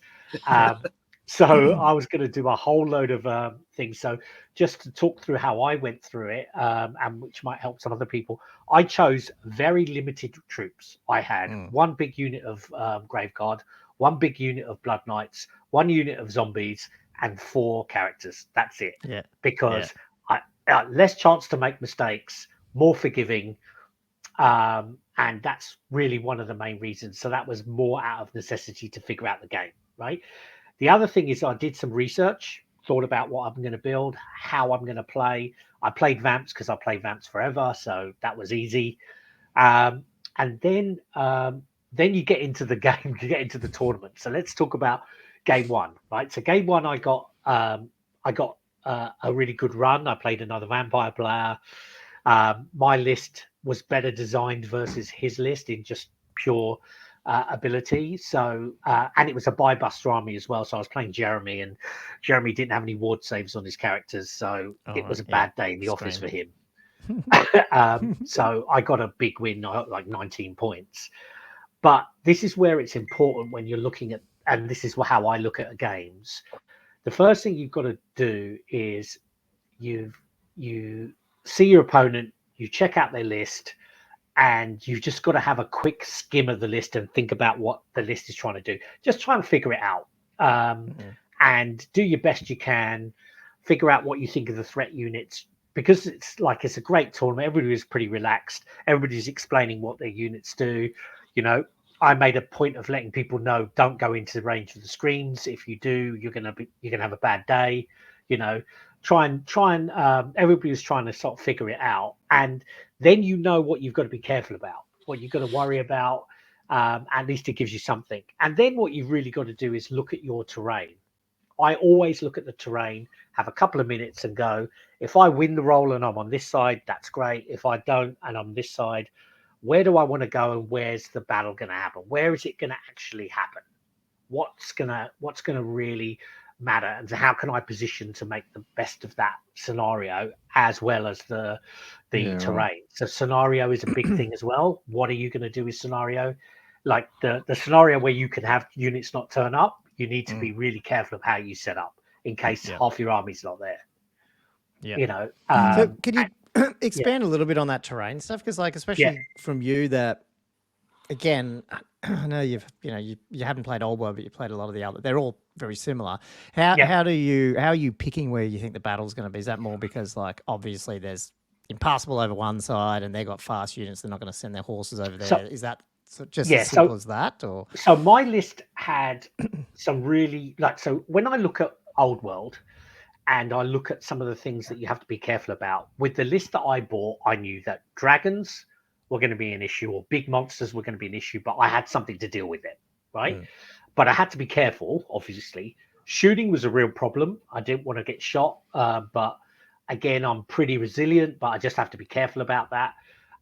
S5: So I was going to do a whole load of things. So just to talk through how I went through it, and which might help some other people, I chose very limited troops. I had one big unit of Graveguard, one big unit of Blood Knights, one unit of zombies, and 4 characters. That's it.
S1: Yeah.
S5: Because I less chance to make mistakes, more forgiving. And that's really one of the main reasons. So that was more out of necessity to figure out the game, right? The other thing is I did some research, thought about what I'm going to build, how I'm going to play. I played Vamps because I played Vamps forever, so that was easy. And then you get into the game, you get into the tournament. So let's talk about game 1, right? So game 1, I got a really good run. I played another vampire player. My list was better designed versus his list in just pure ability. So and it was a buy-buster army as well. So I was playing Jeremy, and Jeremy didn't have any ward saves on his characters, so it was a bad day in the office for him. So I got a big win, like 19 points. But this is where it's important when you're looking at, and this is how I look at games. The first thing you've got to do is you see your opponent, you check out their list, and you've just got to have a quick skim of the list and think about what the list is trying to do. Just try and figure it out, and do your best you can. Figure out what you think of the threat units, because it's a great tournament. Everybody is pretty relaxed. Everybody's explaining what their units do. You know, I made a point of letting people know, don't go into the range of the screens. If you do, you're gonna have a bad day. You know, try and everybody was trying to sort of figure it out, and then you know what you've got to be careful about, what you've got to worry about. At least it gives you something. And then what you've really got to do is look at your terrain. I always look at the terrain, have a couple of minutes and go, if I win the roll and I'm on this side, that's great. If I don't and I'm this side, where do I want to go, and where's the battle going to happen? Where is it going to actually happen? What's gonna really matter, and how can I position to make the best of that scenario, as well as the terrain? Right. So scenario is a big thing as well. What are you going to do with scenario? Like the scenario where you can have units not turn up, you need to be really careful of how you set up in case half your army's not there. Yeah. You know.
S1: So could you expand a little bit on that terrain stuff? Because especially from you, that again, I know you haven't played Old World, but you played a lot of the other. They're all very similar. How are you picking where you think the battle's going to be? Is that more because obviously there's Impassable over one side and they've got fast units, they're not going to send their horses over there? Is that just as simple as that? Or
S5: so my list had some really so when I look at Old World and I look at some of the things that you have to be careful about, with the list that I bought, I knew that dragons were going to be an issue, or big monsters were going to be an issue, but I had something to deal with it, right? But I had to be careful, obviously. Shooting was a real problem. I didn't want to get shot, but again, I'm pretty resilient, but I just have to be careful about that.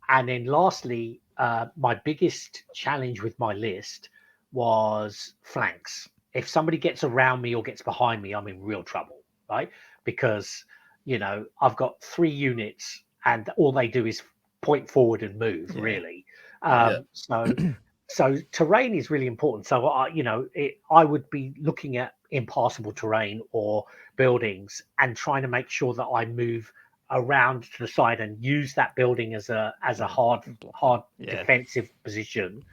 S5: And then lastly, my biggest challenge with my list was flanks. If somebody gets around me or gets behind me, I'm in real trouble, right? Because, I've got 3 units and all they do is point forward and move, really. So terrain is really important. So, I would be looking at impassable terrain or buildings and trying to make sure that I move around to the side and use that building as a hard defensive position.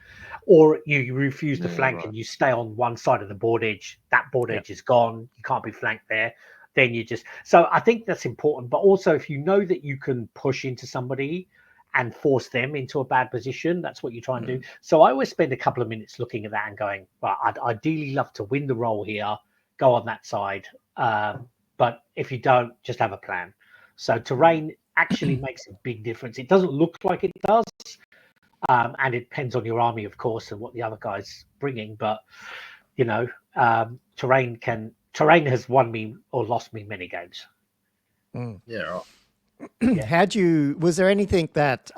S5: Or you refuse to flank and you stay on one side of the board edge. That board edge is gone. You can't be flanked there. Then so I think that's important. But also, if you know that you can push into somebody and force them into a bad position, that's what you try and do. So I always spend a couple of minutes looking at that and going, well, I'd ideally love to win the roll here, go on that side. But if you don't, just have a plan. So terrain actually makes a big difference. It doesn't look like it does. And it depends on your army, of course, and what the other guy's bringing. But, terrain has won me or lost me many games.
S3: Yeah, right.
S1: Was there anything that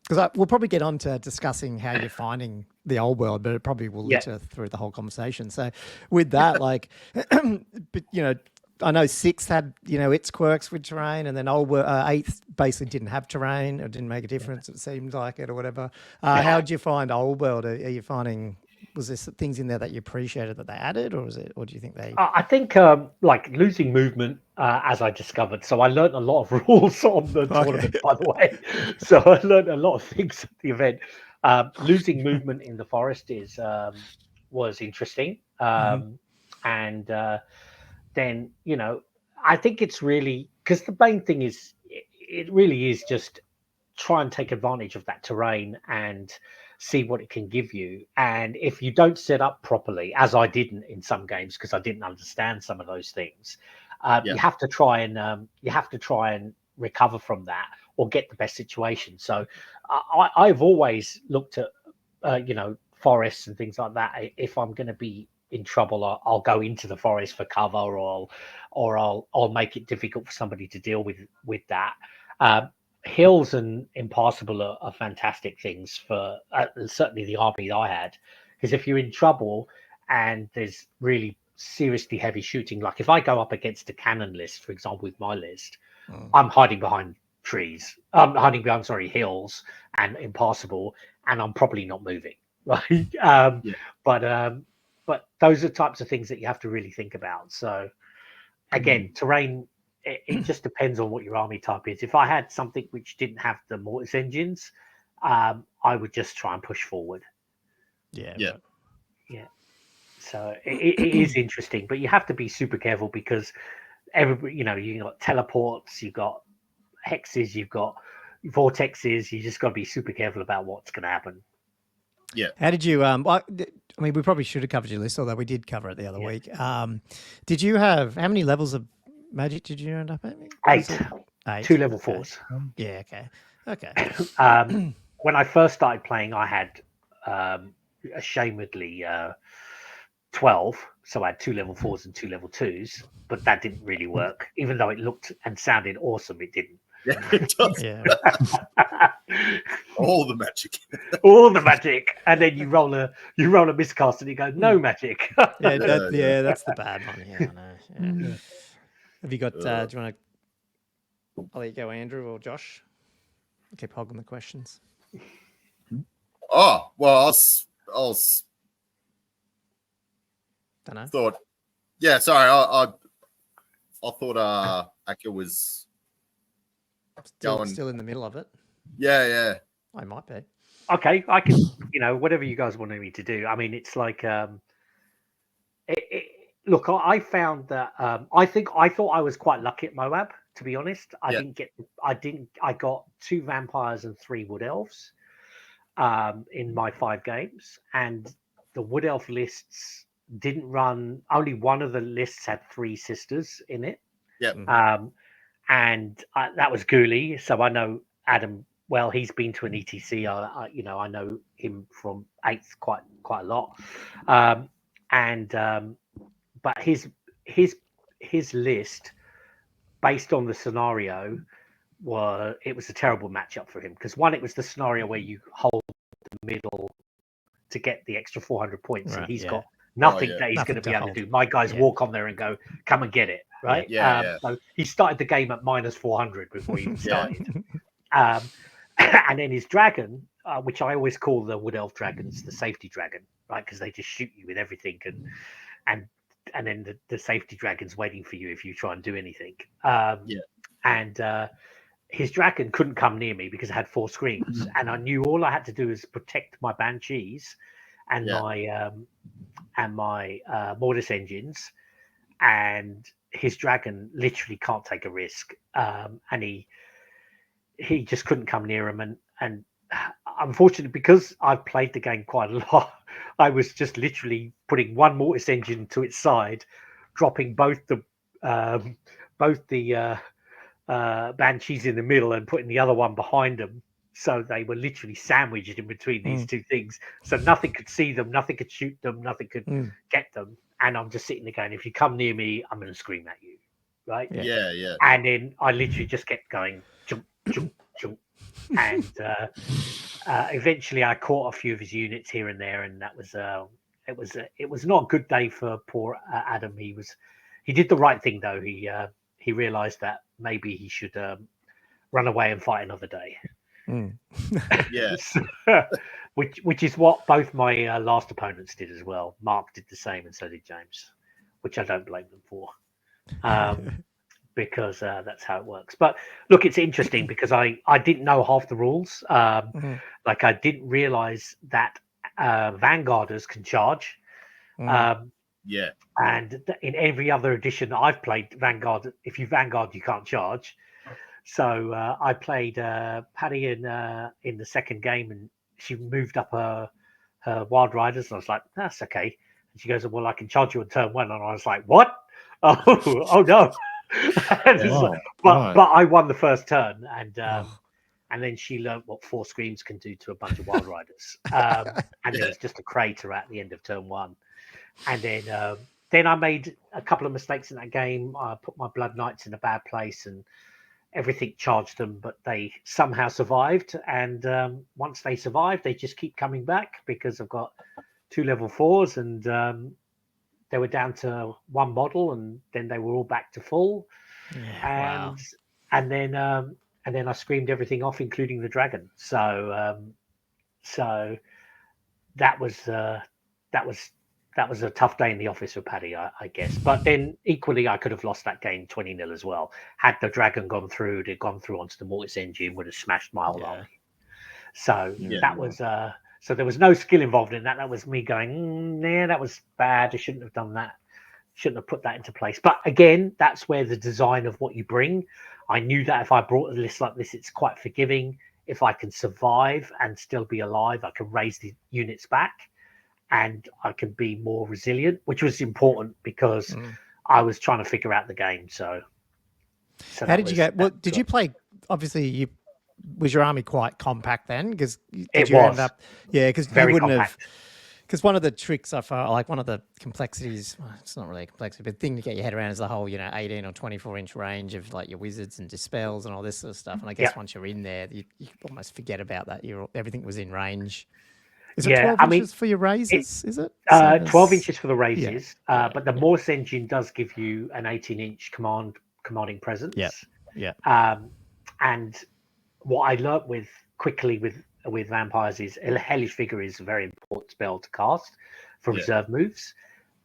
S1: Because we'll probably get on to discussing how you're finding the old world, but it probably will litter through the whole conversation. So with that, like, but, you know, I know 6th had, you know, its quirks with terrain, and then 8th basically didn't have terrain. It didn't make a difference. It seemed like it or whatever. How did you find old world? Are you finding, was there some things in there that you appreciated that they added, or do you think they?
S5: I think like losing movement, as I discovered. So I learned a lot of rules on the tournament, by the way. So I learned a lot of things at the event. Losing movement in the forest was interesting, and then, you know, I think it's really, because the main thing is it really is just try and take advantage of that terrain and see what it can give you. And if you don't set up properly, as I didn't in some games because I didn't understand some of those things, you have to try and recover from that or get the best situation. So I've always looked at you know, forests and things like that. If I'm going to be in trouble, I'll go into the forest for cover, or I'll make it difficult for somebody to deal with that. Hills and impassable are fantastic things for certainly the army that I had, because if you're in trouble and there's really seriously heavy shooting, like if I go up against a cannon list, for example, with my list, I'm hiding behind trees. I'm hiding behind, hills and impassable, and I'm probably not moving, right? But those are types of things that you have to really think about. So again, terrain, it just depends on what your army type is. If I had something which didn't have the mortis engines, I would just try and push forward.
S1: Yeah.
S5: So it is interesting, but you have to be super careful because everybody, you know, you got teleports, you've got hexes, you've got vortexes. You just got to be super careful about what's going to happen.
S3: Yeah.
S1: How did you? I mean, we probably should have covered your list, although we did cover it the other week. Did you have how many levels of magic did you end up at?
S5: 8. 2 level 4s.
S1: Yeah. Okay.
S5: When I first started playing, I had ashamedly 12. So I had 2 level 4s and 2 level 2s, but that didn't really work. Even though it looked and sounded awesome, it didn't.
S3: Yeah, it does.
S1: Yeah.
S3: All the magic.
S5: All the magic, and then you roll a miscast, and you go no magic.
S1: That's the bad one. Yeah, I know. Yeah. Have you got? Do you want to? I'll let you go, Andrew or Josh. Keep hogging the questions.
S3: Oh well, I was.
S1: Don't know.
S3: Thought. Yeah, sorry. I thought Ahker was
S1: still in the middle of it.
S3: Yeah.
S1: I might be.
S5: Okay, I can, whatever you guys want me to do. I mean, it's like, look, I found that I thought I was quite lucky at Moab, to be honest. I got 2 vampires and 3 wood elves in my 5 games, and the wood elf lists didn't run. Only one of the lists had 3 sisters in it.
S3: Yep.
S5: And that was Ghoulie, so I know Adam well. He's been to an ETC. I know him from 8th quite a lot. But his list, based on the scenario, it was a terrible matchup for him, because one, it was the scenario where you hold the middle to get the extra 400 points, and he's got nothing that he's going to be able to do. My guys walk on there and go, come and get it, right? So he started the game at minus 400 before he even started. And then his dragon, which I always call the wood elf dragons, the safety dragon, right? Because they just shoot you with everything, and then the safety dragon's waiting for you if you try and do anything. And his dragon couldn't come near me because it had 4 screens, and I knew all I had to do was protect my banshees and my mortis engines, and his dragon literally can't take a risk, and he just couldn't come near him, and unfortunately, because I've played the game quite a lot, I was just literally putting 1 mortis engine to its side, dropping both the banshees in the middle and putting the other one behind them. So they were literally sandwiched in between these 2 things. So nothing could see them, nothing could shoot them, nothing could get them. And I'm just sitting there going, if you come near me, I'm going to scream at you. Right?
S3: Yeah.
S5: And then I literally just kept going, jump, jump, jump, and eventually I caught a few of his units here and there, and that was it was not a good day for poor Adam. He did the right thing though. He realized that maybe he should run away and fight another day.
S3: Yes.
S5: which is what both my last opponents did as well. Mark did the same, and so did James, which I don't blame them for, because that's how it works. But look, it's interesting because I didn't know half the rules. Like I didn't realize that Vanguarders can charge.
S3: Yeah.
S5: And in every other edition I've played, Vanguard, if you Vanguard, you can't charge. So I played Paddy in the second game, and she moved up her Wild Riders, and I was like, that's okay. And she goes, well, I can charge you on turn one, and I was like, what? Oh no. But I won the first turn, and then she learned what 4 screams can do to a bunch of Wild Riders. And there was just a crater at the end of turn one. And then I made a couple of mistakes in that game. I put my Blood Knights in a bad place, and everything charged them, but they somehow survived. And once they survived, they just keep coming back because I've got 2 level 4s, and they were down to 1 model, and then they were all back to full. And then I screamed everything off, including the dragon. So that was a tough day in the office for Paddy, I guess. But then equally, I could have lost that game 20-0 as well. Had the dragon gone through, it had gone through onto the Mortis engine, would have smashed my whole army. So that was so there was no skill involved in that. That was me going, nah, that was bad. I shouldn't have done that. Shouldn't have put that into place. But again, that's where the design of what you bring. I knew that if I brought a list like this, it's quite forgiving. If I can survive and still be alive, I can raise the units back, and I can be more resilient, which was important because I was trying to figure out the game. So
S1: how did you go? Well, did you play? Obviously, was your army quite compact then? Because because
S5: very
S1: you wouldn't
S5: compact.
S1: have. Because one of the tricks I found, like one of the complexities, well, it's not really a complexity, but the thing to get your head around is the whole, 18 or 24-inch range of like your wizards and dispels and all this sort of stuff. And I guess once you're in there, you almost forget about that. Everything was in range. Is it 12 inches for your raises? Is it?
S5: 12 inches for the raises, but the Morse engine does give you an 18-inch commanding presence. And what I learnt with vampires is a Hellish Vigor is a very important spell to cast for reserve moves,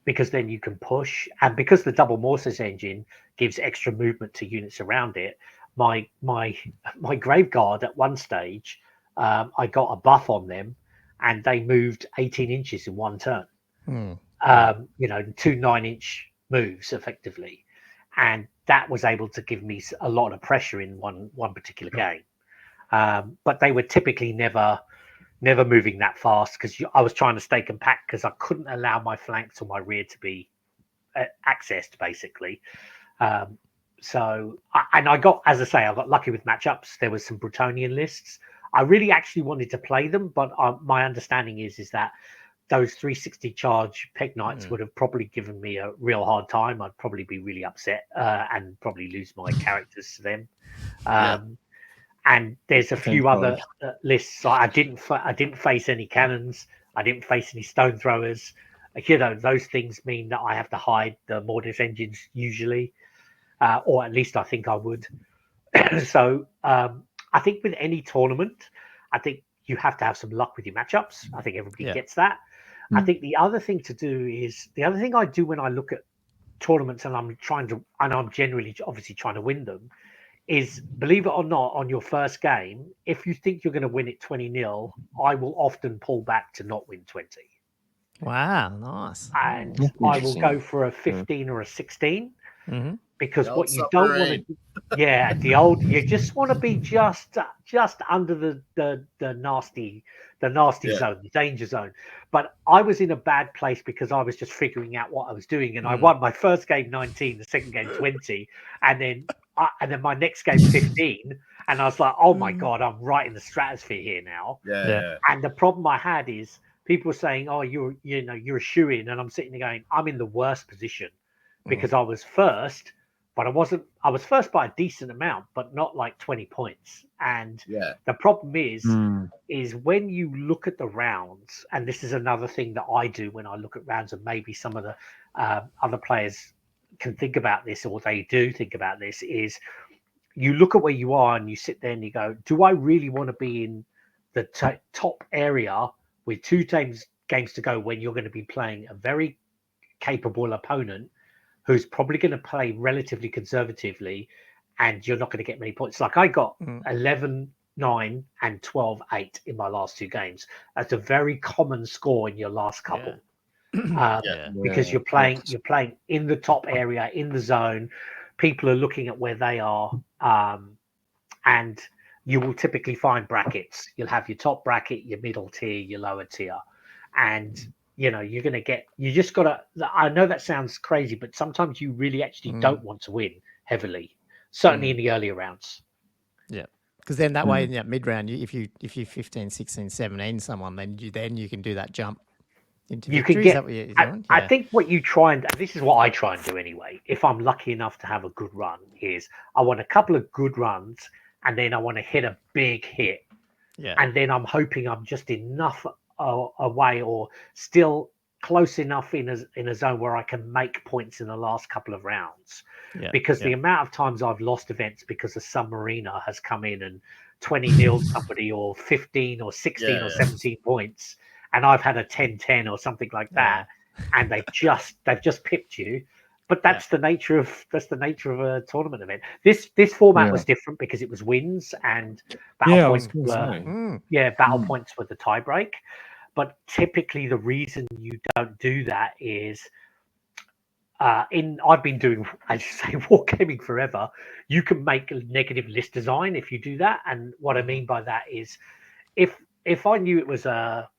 S5: because then you can push, and because the double Morses engine gives extra movement to units around it. My Graveguard at one stage, I got a buff on them, and they moved 18 inches in one turn. 2 9-inch moves effectively, and that was able to give me a lot of pressure in one particular game. But they were typically never moving that fast because I was trying to stay compact because I couldn't allow my flanks or my rear to be accessed basically. So I got, as I say, I got lucky with matchups. There was some Brutonian lists. I really actually wanted to play them, but my understanding is that those 360 charge Peg Knights would have probably given me a real hard time. I'd probably be really upset and probably lose my characters to them. And there's a few other lists. I didn't face any cannons. I didn't face any stone throwers. Those things mean that I have to hide the Mortis engines usually, or at least I think I would. So I think with any tournament, I think you have to have some luck with your matchups. I think everybody gets that. I think the other thing I do when I look at tournaments and I'm generally obviously trying to win them, is, believe it or not, on your first game, if you think you're going to win it 20-0, I will often pull back to not win 20.
S1: Wow, nice.
S5: And I will go for a 15 or a 16 because what you don't want to, you just want to be just under the nasty zone, the danger zone. But I was in a bad place because I was just figuring out what I was doing, and I won my first game 19, the second game 20, and then my next game 15, and I was like, oh my god, I'm right in the stratosphere here now. And the problem I had is people were saying, oh, you're a shoo-in, and I'm sitting there going, I'm in the worst position because I was first but I was first by a decent amount, but not like 20 points. And
S3: Yeah.
S5: the problem is when you look at the rounds, and this is another thing that I do when I look at rounds, and maybe some of the other players can think about this, or they do think about this, is you look at where you are and you sit there and you go, do I really want to be in the top area with 2 games to go when you're going to be playing a very capable opponent who's probably going to play relatively conservatively, and you're not going to get many points? Like I got 11-9 and 12-8 in my last 2 games. That's a very common score in your last couple. Because you're playing in the top area, in the zone. People are looking at where they are, and you will typically find brackets. You'll have your top bracket, your middle tier, your lower tier, and you're going to get. You just got to. I know that sounds crazy, but sometimes you really actually don't want to win heavily. Certainly in the earlier rounds.
S1: Yeah. Because then that way in that mid round, if you 15, 16, 17 someone, then you can do that jump.
S5: You can get. I think what you try and this is what I try and do anyway. If I'm lucky enough to have a good run, is I want a couple of good runs, and then I want to hit a big hit, and then I'm hoping I'm just enough away or still close enough in a zone where I can make points in the last couple of rounds. Because the amount of times I've lost events because a submariner has come in and 20-0 somebody, or 15 or 16 or 17 points. And I've had a 10-10 or something like that, and they've just pipped you. But that's the nature of a tournament event. This format was different because it was wins, and battle points were battle points were the tiebreak. But typically, the reason you don't do that is I've been doing, as you say, wargaming forever. You can make a negative list design if you do that, and what I mean by that is if I knew it was a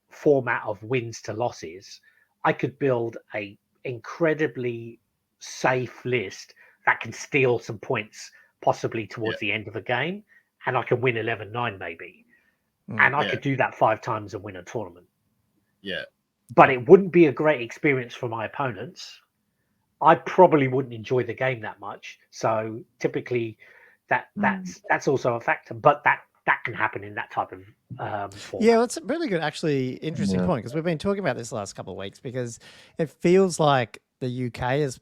S5: format of wins to losses, I could build a incredibly safe list that can steal some points possibly towards the end of a game, and I can win 11-9 maybe, and I could do that 5 times and win a tournament. But it wouldn't be a great experience for my opponents. I probably wouldn't enjoy the game that much. So typically that's also a factor, but that can happen in that type of format.
S1: Yeah, well, it's a really good, actually interesting point, because we've been talking about this the last couple of weeks, because it feels like the UK is,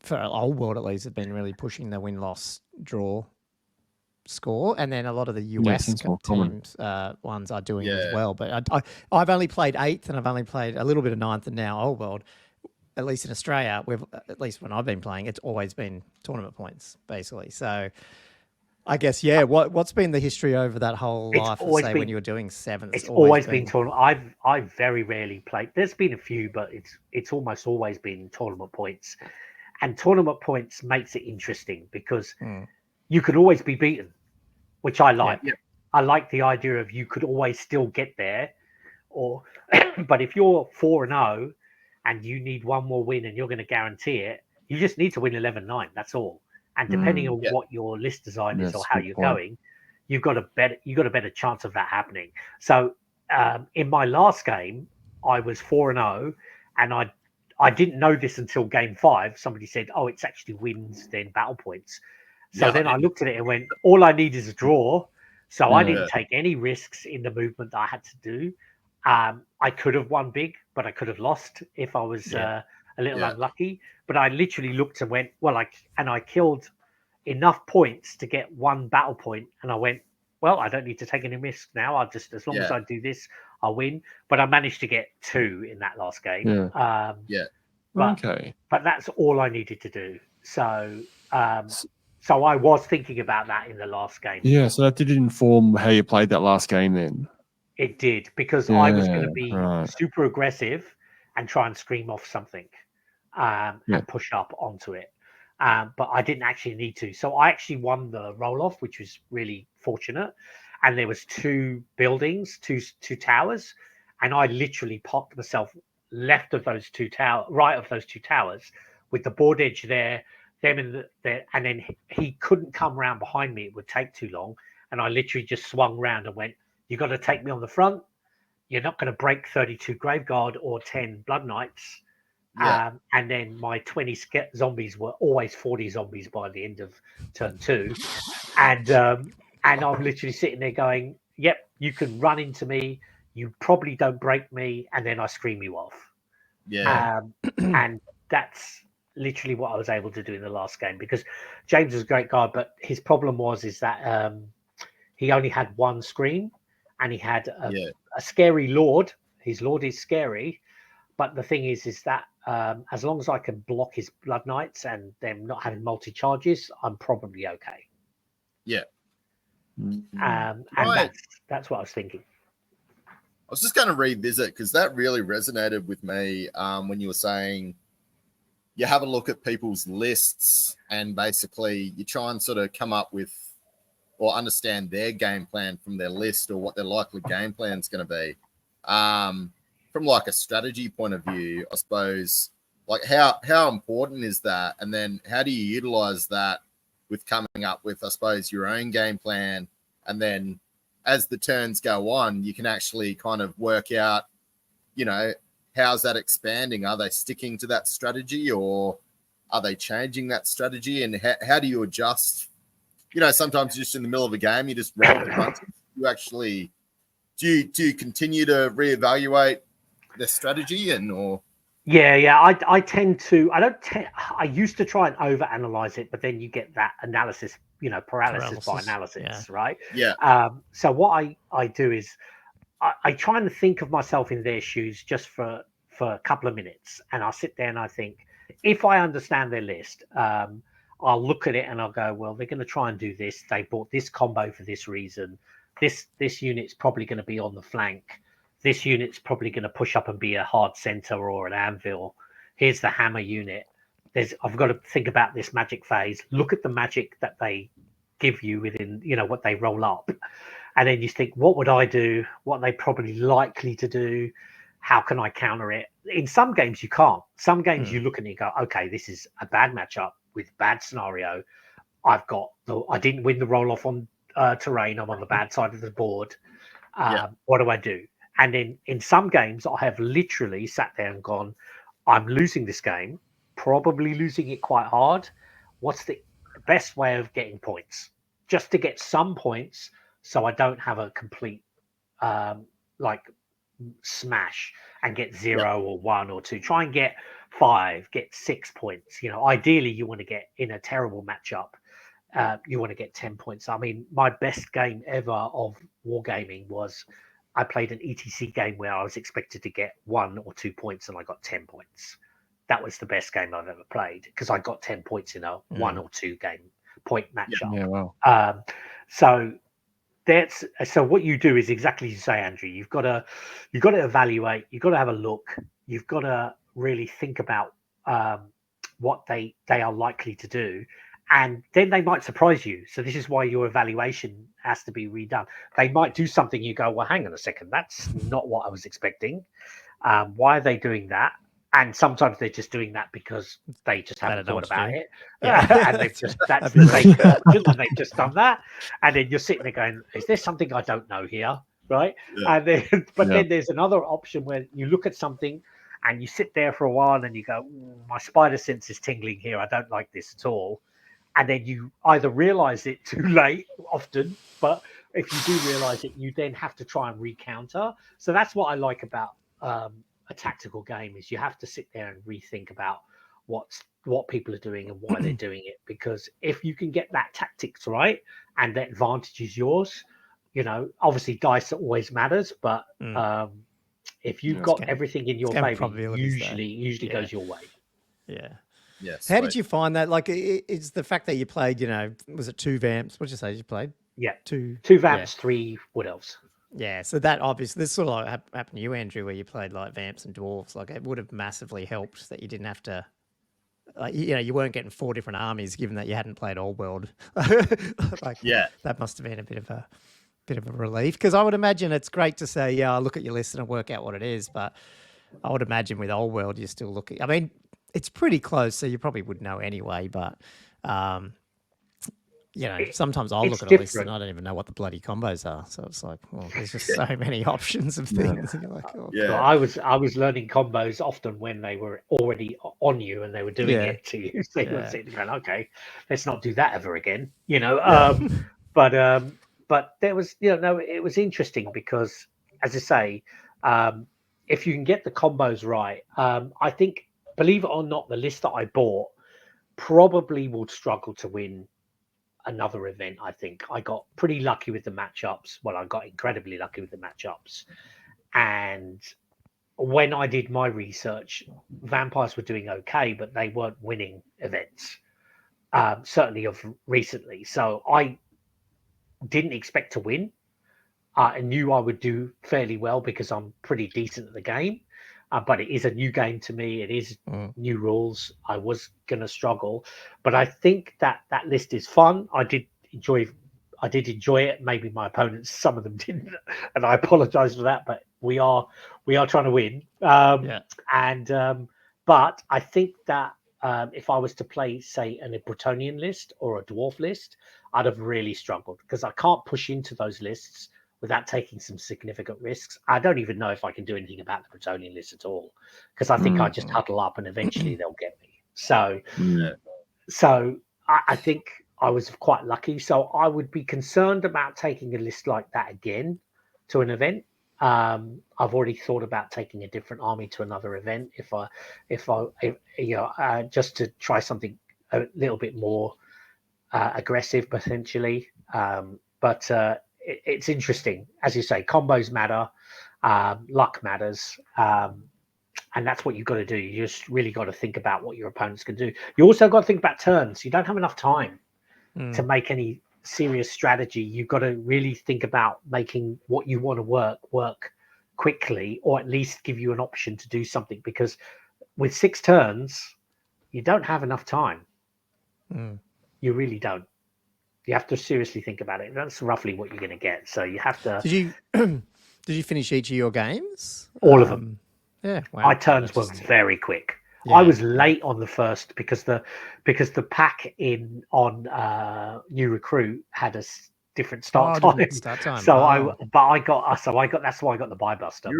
S1: for old world at least, have been really pushing the win-loss draw score, and then a lot of the US teams ones are doing it as well. But I've only played 8th, and I've only played a little bit of 9th, and now old world. At least in Australia, at least when I've been playing, it's always been tournament points, basically. So I guess, what's been the history over that whole life of, say, when you were doing 7th?
S5: It's always been tournament. I've very rarely played. There's been a few, but it's almost always been tournament points. And tournament points makes it interesting because you could always be beaten, which I like. I like the idea of you could always still get there, but if you're 4-0 and you need one more win and you're going to guarantee it, you just need to win 11-9. That's all. And depending on what your list design is or how you're going, you've got a better chance of that happening. So in my last game, I was 4-0, and I didn't know this until game 5. Somebody said, "Oh, it's actually wins then battle points." So then I looked at it and went, "All I need is a draw." So I didn't take any risks in the movement that I had to do. I could have won big, but I could have lost if I was a little unlucky. But I literally looked and went, I killed enough points to get 1 battle point, and I went, well, I don't need to take any risks now. I'll just, as long as I do this, I'll win. But I managed to get 2 in that last game. But that's all I needed to do. So so I was thinking about that in the last game.
S2: Yeah, so that did inform how you played that last game then.
S5: It did, because I was going to be super aggressive and try and scream off something and push up onto it. But I didn't actually need to. So I actually won the roll-off, which was really fortunate. And there was 2 buildings, two towers. And I literally popped myself left of those 2 towers, right of those 2 towers, with the board edge there, them in there. And then he couldn't come around behind me. It would take too long. And I literally just swung around and went, "You got to take me on the front. You're not going to break 32 Graveguard or 10 Blood Knights. And then my 20 zombies were always 40 zombies by the end of turn 2. And I'm literally sitting there going, yep, you can run into me. You probably don't break me. And then I scream you off.
S3: Yeah.
S5: And that's literally what I was able to do in the last game, because James was a great guy, but his problem is that he only had one screen, and he had a scary lord. His lord is scary. But the thing is that as long as I can block his Blood Knights and them not having multi-charges, I'm probably okay.
S3: Yeah.
S5: And that's what I was thinking.
S3: I was just going to revisit, because that really resonated with me when you were saying you have a look at people's lists and basically you try and sort of come up with or understand their game plan from their list, or what their likely game plan is going to be. From like a strategy point of view, I suppose, like how important is that? And then how do you utilize that with coming up with, I suppose, your own game plan? And then as the turns go on, you can actually kind of work out, how's that expanding? Are they sticking to that strategy, or are they changing that strategy? And how do you adjust? Sometimes just in the middle of a game, you just roll the punches. You actually, do you continue to reevaluate the strategy or?
S5: Yeah. I tend to, I used to try and overanalyze it, but then you get that analysis, paralysis by analysis, right?
S3: Yeah.
S5: So what I do is I try and think of myself in their shoes just for a couple of minutes, and I'll sit there and I think, if I understand their list, I'll look at it and I'll go, well, they're going to try and do this. They bought this combo for this reason. This unit's probably going to be on the flank. This unit's probably going to push up and be a hard center or an anvil. Here's the hammer unit. I've got to think about this magic phase. Look at the magic that they give you within, what they roll up. And then you think, what would I do? What are they probably likely to do? How can I counter it? In some games, you can't. Some games you look at it and go, okay, this is a bad matchup with bad scenario. I didn't win the roll off on terrain. I'm on the bad side of the board. What do I do? And then in some games, I have literally sat there and gone, I'm losing this game, probably losing it quite hard. What's the best way of getting points? Just to get some points, so I don't have a complete smash and get 0 or 1 or 2. Try and get 5, get 6 points. Ideally, you want to get, in a terrible matchup, you want to get 10 points. I mean, my best game ever of wargaming was, I played an ETC game where I was expected to get 1 or 2 points and I got 10 points. That was the best game I've ever played, because I got 10 points in a 1 or 2 game point matchup.
S2: Yeah, wow.
S5: So what you do is exactly as you say, Andrew. You've got to evaluate. You've got to have a look. You've got to really think about what they are likely to do, and then they might surprise you. So this is why your evaluation has to be redone. They might do something. You go, well, hang on a second. That's not what I was expecting. Why are they doing that? And sometimes they're just doing that because they just haven't thought about it. And they've just, that's the same option, and they've just done that. And then you're sitting there going, is there something I don't know here? Right. Yeah. And then, then there's another option where you look at something and you sit there for a while and you go, my spider sense is tingling here. I don't like this at all. And then you either realize it too late often, but if you do realize it, you then have to try and recounter. So that's what I like about a tactical game, is you have to sit there and rethink about what people are doing and why they're doing it. Because if you can get that tactics right and that advantage is yours, obviously dice always matters, but if you've got everything in your favor, usually goes your way.
S1: Yeah.
S3: Yes.
S1: How did you find that? Like, it's the fact that you played, was it 2 vamps? What did you say you played?
S5: Yeah.
S1: 2
S5: vamps, 3 wood elves.
S1: Yeah, so that obviously, this sort of happened to you, Andrew, where you played like vamps and dwarves. Like, it would have massively helped that you didn't have to, you weren't getting 4 different armies, given that you hadn't played Old World. That must have been a bit of a relief, because I would imagine it's great to say, I'll look at your list and work out what it is, but I would imagine with Old World you're still looking. I mean, it's pretty close, so you probably would know anyway, but sometimes I'll look at a list and I don't even know what the bloody combos are. So it's like, well, there's just so many options of things. And you're like, oh,
S3: Yeah.
S5: So I was learning combos often when they were already on you and they were doing it to you. So you were sitting there going, okay, let's not do that ever again. But there was, it was interesting because, as I say, if you can get the combos right, I think, believe it or not, the list that I bought probably would struggle to win another event. I think I got pretty lucky with the matchups. Well, I got incredibly lucky with the matchups. And when I did my research, vampires were doing okay, but they weren't winning events, certainly of recently. So I didn't expect to win. I knew I would do fairly well because I'm pretty decent at the game. But it is a new game to me. It is new rules. I was going to struggle. But I think that list is fun. I did enjoy it. Maybe my opponents, some of them didn't. And I apologize for that. But we are trying to win. But I think that if I was to play, say, a Bretonian list or a dwarf list, I'd have really struggled because I can't push into those lists without taking some significant risks. I don't even know if I can do anything about the Bretonian list at all because I think I just huddle up and eventually they'll get me. So I think I was quite lucky. So I would be concerned about taking a list like that again to an event. I've already thought about taking a different army to another event if just to try something a little bit more aggressive potentially. It's interesting, as you say. Combos matter, luck matters, and that's what you've got to do. You just really got to think about what your opponents can do. You also got to think about turns. You don't have enough time to make any serious strategy. You've got to really think about making what you want to work quickly, or at least give you an option to do something. Because with 6 turns, you don't have enough time. You really don't. You have to seriously think about it. That's roughly what you're going to get. So you have to.
S1: Did you finish each of your games?
S5: All of them.
S1: Yeah. Wow.
S5: My turns were very quick. I was late on the first because the pack on New Recruit had a different start time. So that's why I got the buy buster.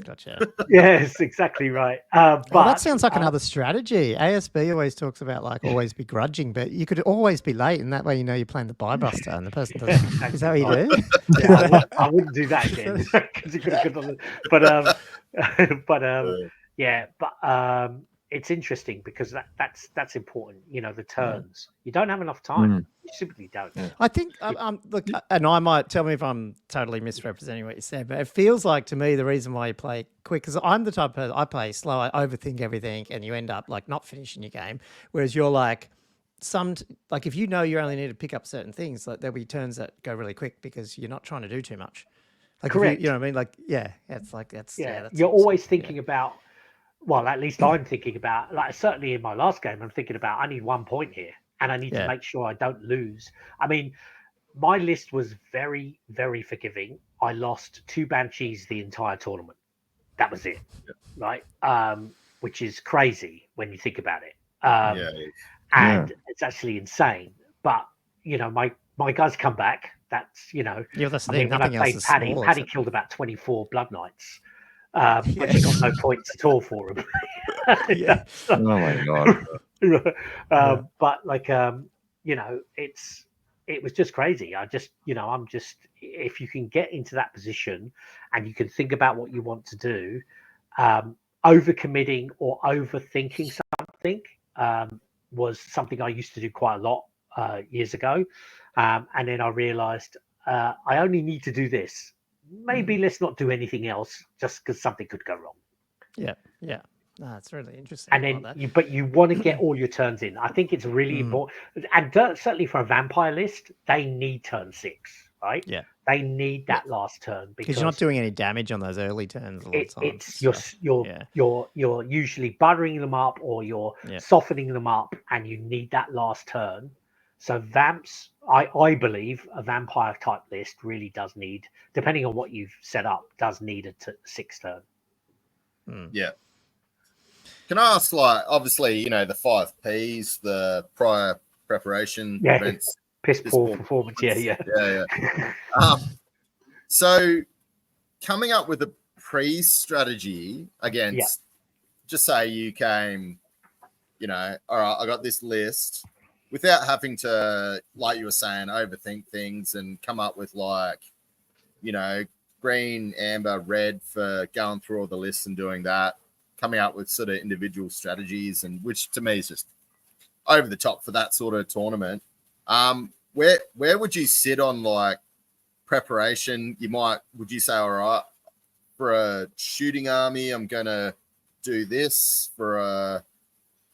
S1: Gotcha.
S5: Yes, exactly right. But
S1: that sounds like another strategy. ASB always talks about always be grudging, but you could always be late, and that way you're playing the buy buster, and the person doesn't. Is that what you do?
S5: Yeah, I wouldn't do that again because you could have got but it's interesting because that's important. The turns. You don't have enough time. You simply don't.
S1: I think look, and I might tell me if I'm totally misrepresenting what you said, but it feels like to me the reason why you play quick, because I'm the type of person, I play slow, I overthink everything, and you end up not finishing your game. Whereas you're if you know you only need to pick up certain things, there'll be turns that go really quick because you're not trying to do too much.
S5: Correct.
S1: You know what I mean?
S5: You're always thinking about. Well, at least I'm thinking about, certainly in my last game, I'm thinking about, I need 1 point here and I need to make sure I don't lose. I mean, my list was very, very forgiving. I lost 2 Banshees the entire tournament. That was it, right? Which is crazy when you think about it. And it's actually insane. But, my guys come back. That's,
S1: that's the thing.
S5: When I played Paddy killed about 24 Blood Knights. But she got no points at all for him.
S2: Oh my god!
S5: But it was just crazy. If you can get into that position and you can think about what you want to do, overcommitting or overthinking something was something I used to do quite a lot years ago, and then I realized I only need to do this. Maybe let's not do anything else just because something could go wrong.
S1: Yeah. No, it's really interesting.
S5: And then you want to get all your turns in. I think it's really important. And certainly for a vampire list, they need turn 6, right?
S1: Yeah.
S5: They need that last turn because
S1: you're not doing any damage on those early turns a lot of times.
S5: You're usually buttering them up or you're softening them up, and you need that last turn. So vamps, I believe a vampire type list really does need, depending on what you've set up, does need a 6 turn.
S3: Yeah. Can I ask, obviously, the 5 Ps, the prior preparation events,
S5: Piss poor performance. Yeah.
S3: So coming up with a pre-strategy against, just say you came, you know, all right, I got this list, without having to, like you were saying, overthink things and come up with like, you know, green, amber, red for going through all the lists and doing that, coming up with sort of individual strategies, and which to me is just over the top for that sort of tournament. Where would you sit on like preparation? Would you say, all right, for a shooting army, I'm gonna do this. For a,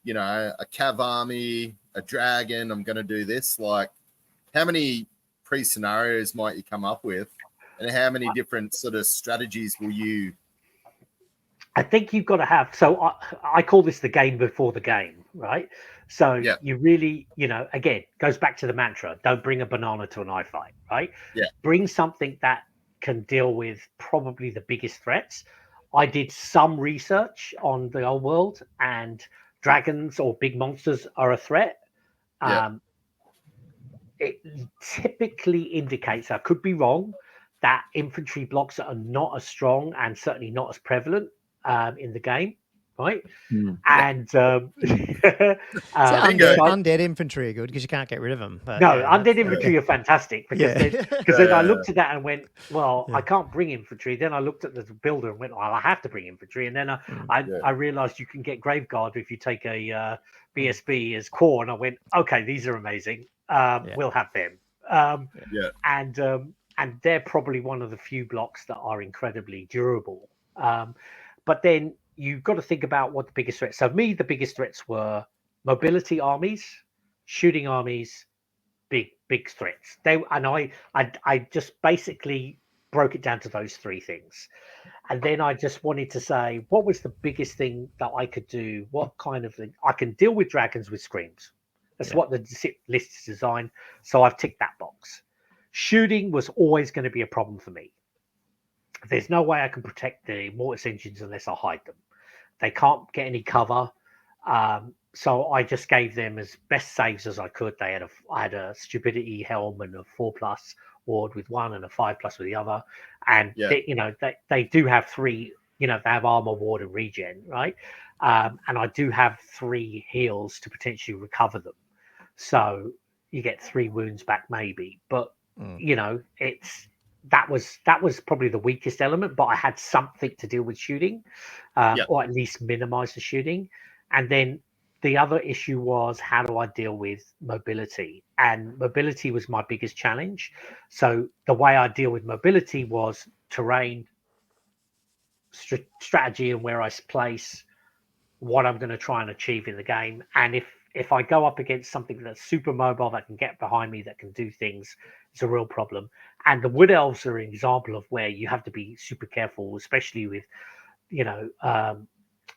S3: you know, a cav army, a dragon, I'm gonna do this. Like, how many pre-scenarios might you come up with, and how many different sort of strategies will you?
S5: I think you've got to have. So I call this the game before the game, right? So you really, you know, again, goes back to the mantra: don't bring a banana to an eye fight, right?
S3: Yeah.
S5: Bring something that can deal with probably the biggest threats. I did some research on the old world, and dragons or big monsters are a threat. It typically indicates, I could be wrong, that infantry blocks are not as strong and certainly not as prevalent in the game, right? And
S1: undead infantry are good because you can't get rid of them. But
S5: undead infantry are fantastic because then I looked at that and went, well, I can't bring infantry. Then I looked at the builder and went, well, I have to bring infantry. And then I realized you can get Graveguard if you take a BSB as core, and I went, okay, these are amazing. We'll have them. And they're probably one of the few blocks that are incredibly durable. But then you've got to think about what the biggest threats. So the biggest threats were mobility armies, shooting armies, big threats. I just basically broke it down to those three things. And then I just wanted to say, what was the biggest thing that I could do? What kind of thing? I can deal with dragons with screams. That's what the list is designed. So I've ticked that box. Shooting was always going to be a problem for me. There's no way I can protect the mortis engines unless I hide them. They can't get any cover. So I just gave them as best saves as I could. I had a stupidity helm and a 4+ ward with one and a 5+ with the other. And they do have 3, they have armor, ward, and regen, right? And I do have 3 heals to potentially recover them. So you get 3 wounds back maybe. But that was probably the weakest element, but I had something to deal with shooting, or at least minimize the shooting. And then the other issue was, how do I deal with mobility? And mobility was my biggest challenge. So the way I deal with mobility was terrain, strategy, and where I place, what I'm going to try and achieve in the game. And if I go up against something that's super mobile, that can get behind me, that can do things, it's a real problem. And the Wood Elves are an example of where you have to be super careful, especially with,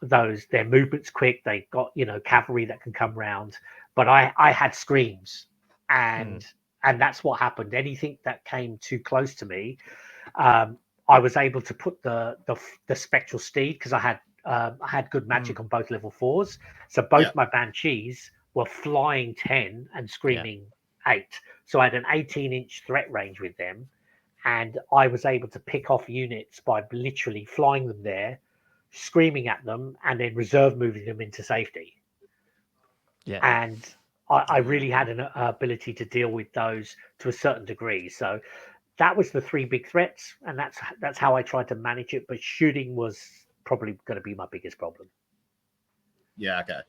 S5: their movement's quick. They got, cavalry that can come round. But I had screams, and that's what happened. Anything that came too close to me, I was able to put the spectral steed, because I had good magic on both level 4s. So both my Banshees were flying 10 and screaming 8. So I had an 18-inch threat range with them. And I was able to pick off units by literally flying them there, screaming at them, and then reserve moving them into safety. Yeah. And I really had an ability to deal with those to a certain degree. So that was the 3 big threats. And that's how I tried to manage it. But shooting was probably going to be my biggest problem.
S3: Yeah, okay.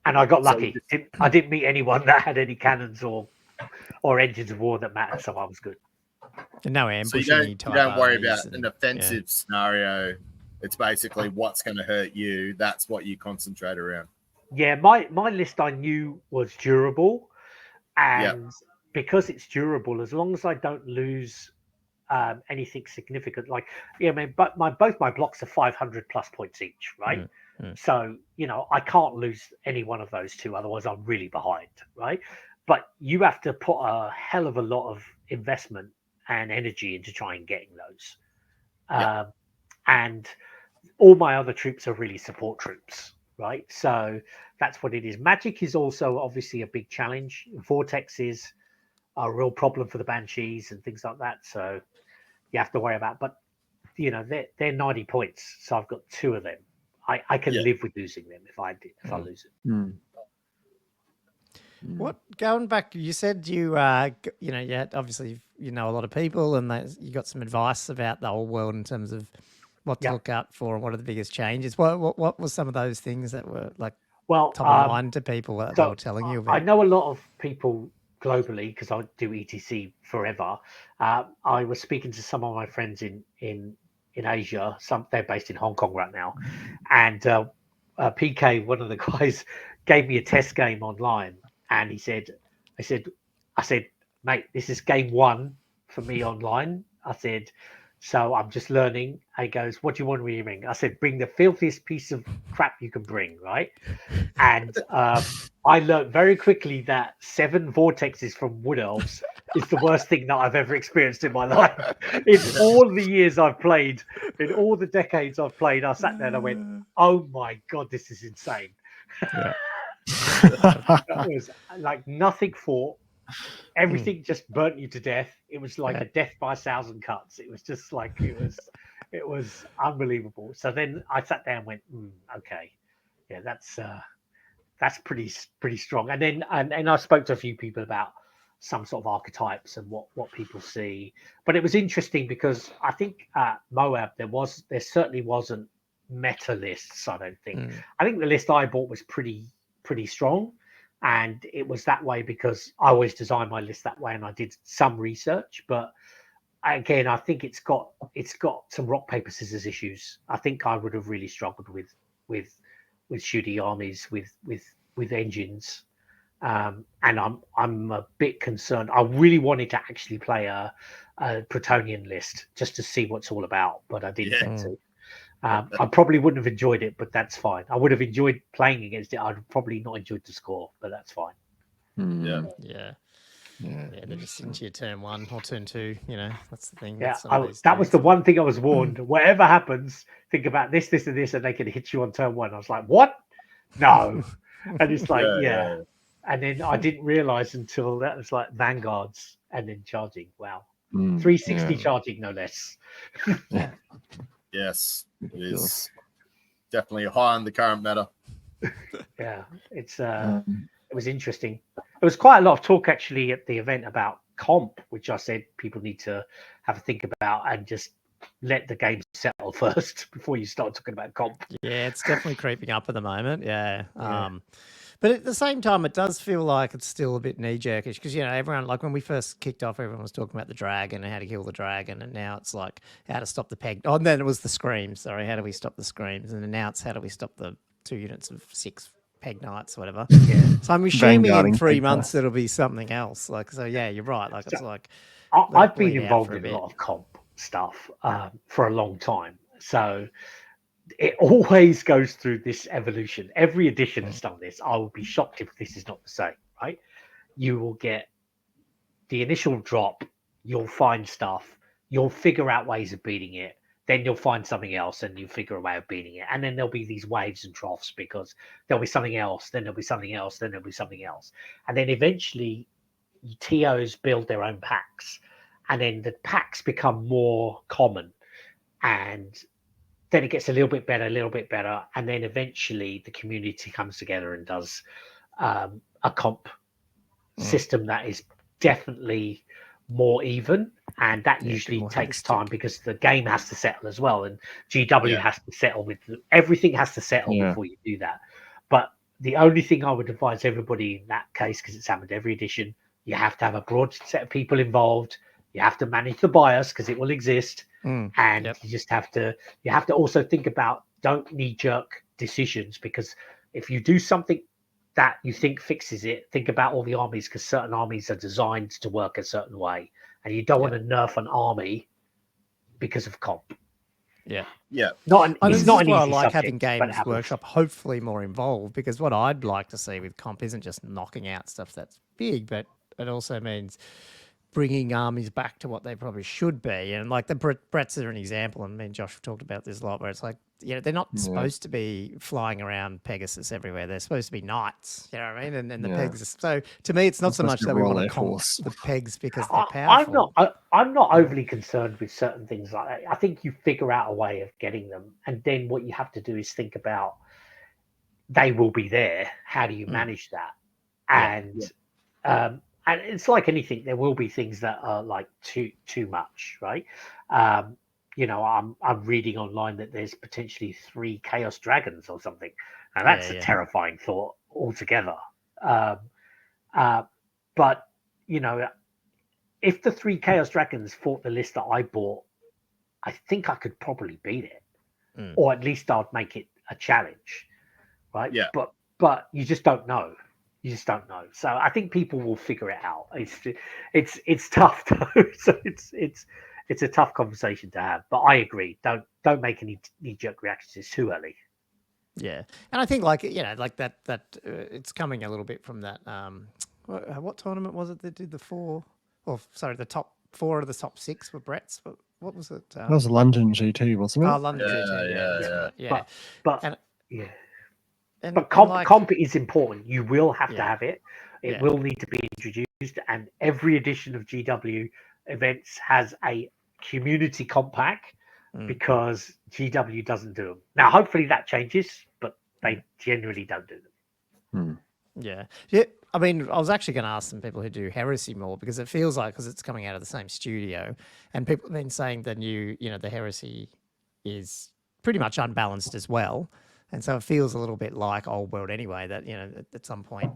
S5: And I got lucky. I didn't meet anyone that had any cannons or engines of war that mattered, so I was good.
S1: No ambushing.
S3: So you don't worry about an offensive scenario. It's basically what's going to hurt you. That's what you concentrate around.
S5: Yeah, my list I knew was durable, and because it's durable, as long as I don't lose anything significant, like but both my blocks are 500+ points each, right? So I can't lose any one of those 2, otherwise I'm really behind, right? But you have to put a hell of a lot of investment and energy into trying getting those. And all my other troops are really support troops, right? So that's what it is. Magic is also obviously a big challenge. Vortexes a real problem for the Banshees and things like that. So you have to worry about. But they're 90 points, so I've got 2 of them. I can live with losing them if I lose it.
S1: What, going back, you said you had, obviously a lot of people, and you got some advice about the whole world in terms of what to look out for and what are the biggest changes. What were some of those things that were top of mind to people that they were telling you about?
S5: I know a lot of people globally because I do ETC forever. I was speaking to some of my friends in Asia. They're based in Hong Kong right now, and PK, one of the guys, gave me a test game online, and he said, I said, mate, this is game 1 for me online. I said, so I'm just learning. He goes, what do you want me to bring? I said, bring the filthiest piece of crap you can bring, right? And I learned very quickly that 7 vortexes from Wood Elves is the worst thing that I've ever experienced in my life. In all the years I've played, in all the decades I've played, I sat there and I went, oh my God, this is insane.
S1: Yeah.
S5: That was like nothing fought. Everything just burnt you to death. It was like a death by 1,000 cuts. It was just like it was unbelievable. So then I sat down and went, okay, yeah, that's pretty strong. And then and I spoke to a few people about some sort of archetypes and what people see. But it was interesting because I think at Moab there certainly wasn't meta lists. I don't think. I think the list I bought was pretty strong. And it was that way because I always designed my list that way, and I did some research. But again, I think it's got some rock paper scissors issues. I think I would have really struggled with shooting armies with engines, and I'm a bit concerned. I really wanted to actually play a Protonian list just to see what it's all about, but I didn't get to. I probably wouldn't have enjoyed it, but that's fine. I would have enjoyed playing against it. I'd probably not enjoyed the score, but that's fine.
S1: Yeah. They're just into your turn 1 or turn 2. That's the thing.
S5: Yeah, that was the one thing I was warned. Whatever happens, think about this, this, and this, and they can hit you on turn 1. I was like, what? No. And it's like, yeah. And then I didn't realize until that was like vanguards and then charging. Wow. 360 charging, no less.
S3: Yes, it is definitely high on the current meta.
S5: Yeah, it was interesting. There was quite a lot of talk actually at the event about comp, which I said people need to have a think about and just let the game settle first before you start talking about comp.
S1: Yeah, it's definitely creeping up at the moment. Yeah. But at the same time, it does feel like it's still a bit knee-jerkish because, everyone, like when we first kicked off, everyone was talking about the dragon and how to kill the dragon, and now it's like how to stop the peg. Oh, and then it was the screams. Sorry, how do we stop the screams? And now it's how do we stop the 2 units of 6 peg knights, whatever. Yeah. So I'm assuming in 3 months it'll be something else. Yeah, you're right. Like it's like
S5: I've been involved in a lot of comp stuff for a long time, so it always goes through this evolution. Every edition has done this. I would be shocked if this is not the same, right? You will get the initial drop, you'll find stuff, you'll figure out ways of beating it, then you'll find something else and you figure a way of beating it. And then there'll be these waves and troughs because there'll be something else, then there'll be something else, then there'll be something else. And then eventually TOs build their own packs, and then the packs become more common, and then it gets a little bit better, and then eventually the community comes together and does a comp system that is definitely more even, and that usually takes time because the game has to settle as well, and GW has to settle everything has to settle before you do that. But the only thing I would advise everybody in that case, because it's happened every edition, you have to have a broad set of people involved. You have to manage the bias because it will exist. And you just have to also think about, don't knee-jerk decisions, because if you do something that you think fixes it, think about all the armies, because certain armies are designed to work a certain way, and you don't want to nerf an army because of comp.
S3: Yeah.
S1: It's not an easy subject, I like having Games Workshop hopefully more involved, because what I'd like to see with comp isn't just knocking out stuff that's big, but it also means bringing armies back to what they probably should be. And like the Bretts are an example, and me and Josh have talked about this a lot, where it's like, they're not supposed to be flying around Pegasus everywhere. They're supposed to be knights, you know what I mean? And the Pegasus. So to me, it's not so much that we want to comp the pegs because they're powerful.
S5: I'm not overly concerned with certain things like that. I think you figure out a way of getting them, and then what you have to do is think about, they will be there. How do you manage that? And it's like anything. There will be things that are like too much, right? I'm reading online that there's potentially 3 Chaos Dragons or something, and that's a terrifying thought altogether. But if the 3 Chaos Dragons fought the list that I bought, I think I could probably beat it, or at least I'd make it a challenge, right? Yeah. But you just don't know. You just don't know. So I think people will figure it out. It's tough though. So it's a tough conversation to have. But I agree. Don't make any knee-jerk reactions. It's too early. Yeah,
S1: and I think like that it's coming a little bit from that. What tournament was it that did the 4? Or sorry, the top 4 of the top 6 were Brett's. What was it?
S2: That was London GT, wasn't it?
S1: Oh, London GT. Yeah.
S5: But comp is important. You will have to have it. It will need to be introduced, and every edition of GW events has a community comp pack because GW doesn't do them. Now, hopefully that changes, but they generally don't do them.
S1: Yeah. I mean, I was actually going to ask some people who do Heresy more, because it feels like, because it's coming out of the same studio, and people have been saying the Heresy is pretty much unbalanced as well. And so it feels a little bit like Old World anyway, that, at some point,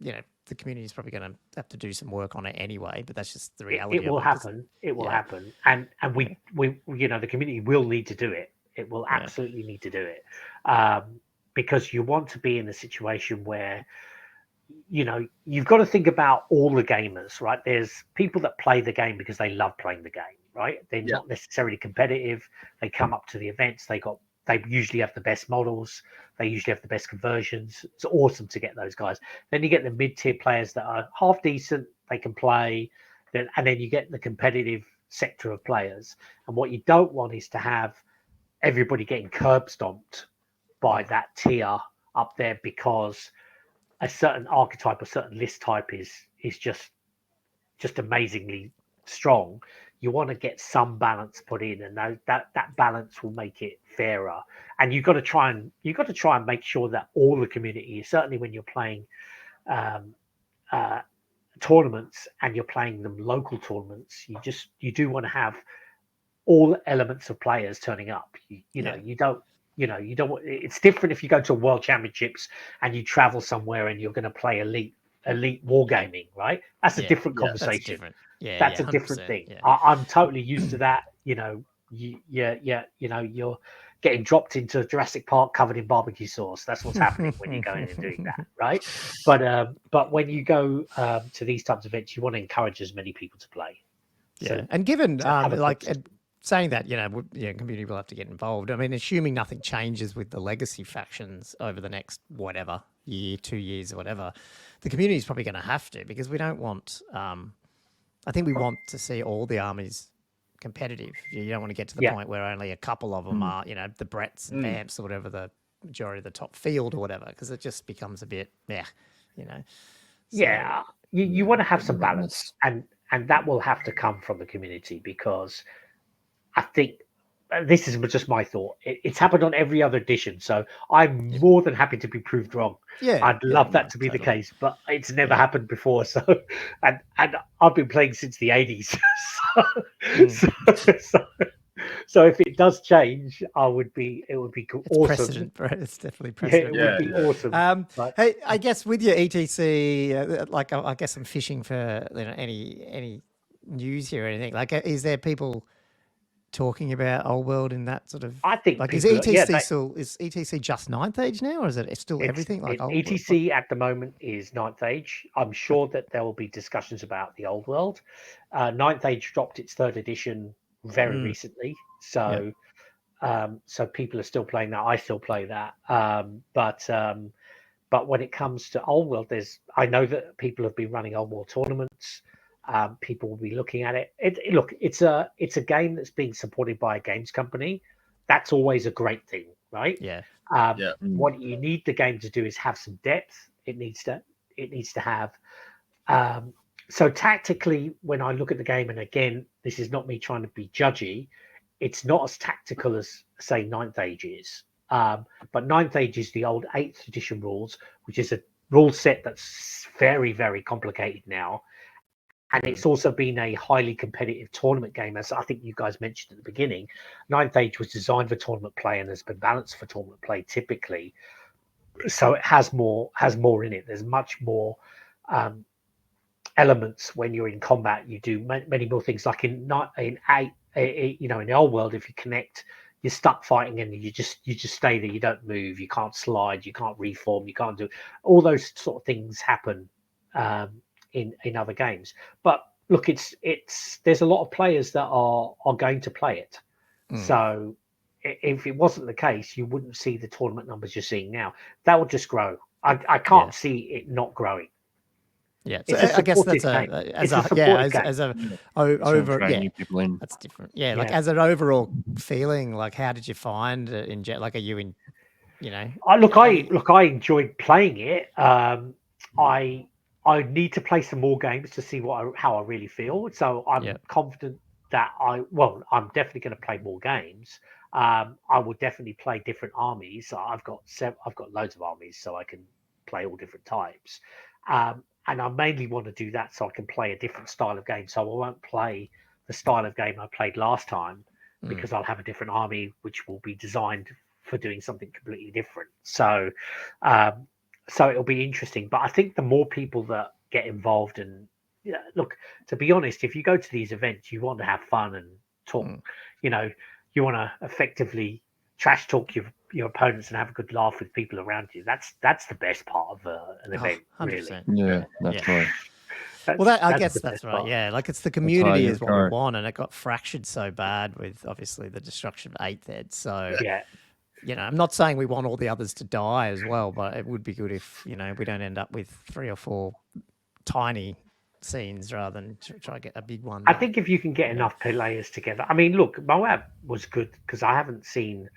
S1: the community is probably going to have to do some work on it anyway, but that's just the reality of it.
S5: It will happen. It will happen. And we the community will need to do it. It will absolutely need to do it. Because you want to be in a situation where, you've got to think about all the gamers, right? There's people that play the game because they love playing the game, right? They're not necessarily competitive. They come up to the events. They usually have the best models. They usually have the best conversions. It's awesome to get those guys. Then you get the mid-tier players that are half decent. They can play. And then you get the competitive sector of players. And what you don't want is to have everybody getting curb stomped by that tier up there because a certain archetype, a certain list type is just amazingly strong. You want to get some balance put in, and that balance will make it fairer. And you've got to try and make sure that all the community, certainly when you're playing tournaments and you're playing them local tournaments, you do want to have all elements of players turning up. You don't. It's different if you go to a World Championships and you travel somewhere and you're going to play elite wargaming, right? That's a different conversation.
S1: That's different.
S5: That's a different thing. Yeah. I'm totally used to that. You're getting dropped into Jurassic Park covered in barbecue sauce. That's what's happening when you're going and doing that, right? But when you go to these types of events, you want to encourage as many people to play.
S1: So, and given saying that, community will have to get involved. I mean, assuming nothing changes with the legacy factions over the next whatever year, 2 years, or whatever, the community is probably going to have to, because we don't want. I think we want to see all the armies competitive. You don't want to get to the point where only a couple of them are, the Bretts and Vamps or whatever, the majority of the top field or whatever, because it just becomes a bit, So,
S5: you want to have some balance, and that will have to come from the community, because I think this is just my thought. It's happened on every other edition, so I'm more than happy to be proved wrong. I'd love that to be the case, but it's never happened before. So, and I've been playing since the 80s. So if it does change, it would be awesome.
S1: Precedent, bro. It's definitely precedent.
S5: It would be awesome.
S1: Hey, I guess with your ETC, I guess I'm fishing for any news here or anything. Like, is there people talking about Old World in that sort of?
S5: I think
S1: is ETC is ETC just 9th age now, or is it still everything like Old
S5: ETC
S1: World?
S5: At the moment is 9th age. I'm sure that there will be discussions about the Old World. 9th age dropped its 3rd edition very recently, so so people are still playing that. I still play that, but when it comes to Old World, I know that people have been running Old World tournaments. people will be looking at it. Look, it's a game that's being supported by a games company. That's always a great thing, right?
S1: Yeah.
S5: What you need the game to do is have some depth. It needs to have. So tactically, when I look at the game, and again, this is not me trying to be judgy, it's not as tactical as say Ninth Age is. But Ninth Age is the old 8th edition rules, which is a rule set that's very, very complicated now. And it's also been a highly competitive tournament game, as I think you guys mentioned at the beginning. Ninth Age was designed for tournament play and has been balanced for tournament play typically. So it has more in it. There's much more elements when you're in combat. You do many more things. Like in the old world, if you connect, you're stuck fighting and you just stay there. You don't move. You can't slide. You can't reform. You can't do all those sort of things happen. In other games, but look, there's a lot of players that are going to play it. So if it wasn't the case, you wouldn't see the tournament numbers you're seeing now. That would just grow. I can't see it not growing.
S1: Yeah, so I guess that's people in. That's different. Yeah, like as an overall feeling, like how did you find it in Jet? Like, are you in?
S5: I enjoyed playing it. I need to play some more games to see how I really feel. So I'm confident that I'm definitely going to play more games. I will definitely play different armies. I've got loads of armies, so I can play all different types. And I mainly want to do that so I can play a different style of game. So I won't play the style of game I played last time because I'll have a different army which will be designed for doing something completely different. So it'll be interesting. But I think the more people that get involved and look, to be honest, if you go to these events, you want to have fun and talk. You want to effectively trash talk your opponents and have a good laugh with people around you. That's the best part of an event,
S1: 100%.
S5: really.
S2: Yeah, that's right.
S1: I guess that's right. Part. Yeah, like it's the community is what we want, and it got fractured so bad with obviously the destruction of 8th Ed. So I'm not saying we want all the others to die as well, but it would be good if we don't end up with 3 or 4 tiny scenes rather than try to get a big one.
S5: I think if you can get enough players together. I mean, look, Moab was good because I haven't been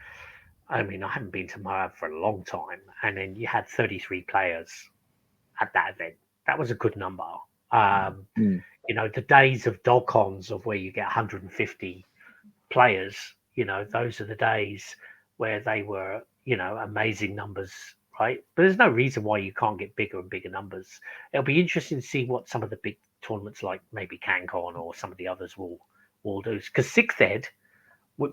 S5: to Moab for a long time, and then you had 33 players at that event. That was a good number. The days of DogCons of where you get 150 players, those are the days where they were, amazing numbers, right? But there's no reason why you can't get bigger and bigger numbers. It'll be interesting to see what some of the big tournaments like maybe CanCon or some of the others will do. Because 6th Ed,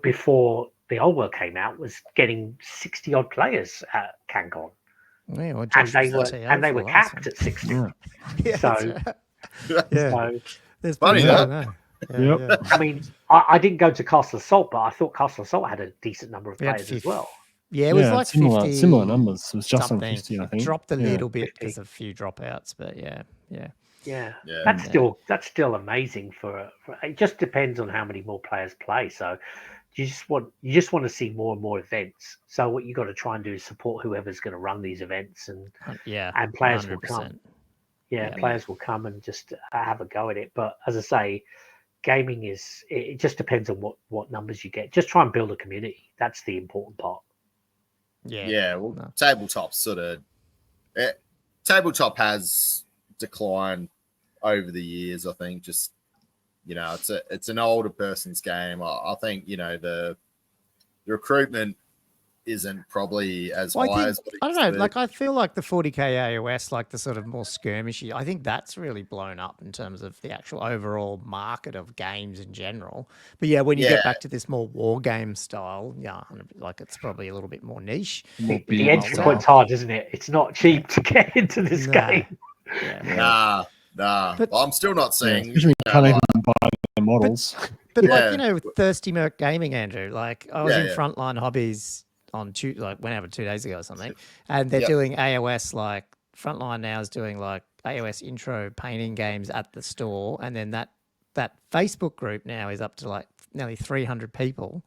S5: before the old world came out, was getting 60 odd players at CanCon.
S1: Yeah, well,
S5: and they were capped at 60.
S1: There's
S3: funny that.
S5: I mean, I didn't go to Castle Assault, but I thought Castle Assault had a decent number of players as well.
S1: Yeah, it was like
S2: similar numbers. It was just on 50, I think.
S1: Dropped a little bit because of a few dropouts, but yeah.
S5: That's still amazing for it just depends on how many more players play. So you just want to see more and more events. So what you got to try and do is support whoever's going to run these events, and players 100%. Will come. Players will come and just have a go at it. But as I say, gaming it just depends on what numbers you get. Just try and build a community. That's the important part.
S3: Tabletop tabletop has declined over the years. I think just it's an older person's game. I think the recruitment isn't probably as high as
S1: I don't know. Like I feel like the 40k AOS, like the sort of more skirmishy, I think that's really blown up in terms of the actual overall market of games in general. But when you get back to this more war game style, like it's probably a little bit more niche.
S5: The entry point's hard, isn't it? It's not cheap to get into this game.
S3: Nah. But I'm still not seeing.
S2: You can't even buy the models.
S1: But with Thirsty Merc Gaming, Andrew, like I was in Frontline Hobbies on went over 2 days ago or something, and they're doing AOS. Like Frontline now is doing like AOS intro painting games at the store, and then that Facebook group now is up to like nearly 300 people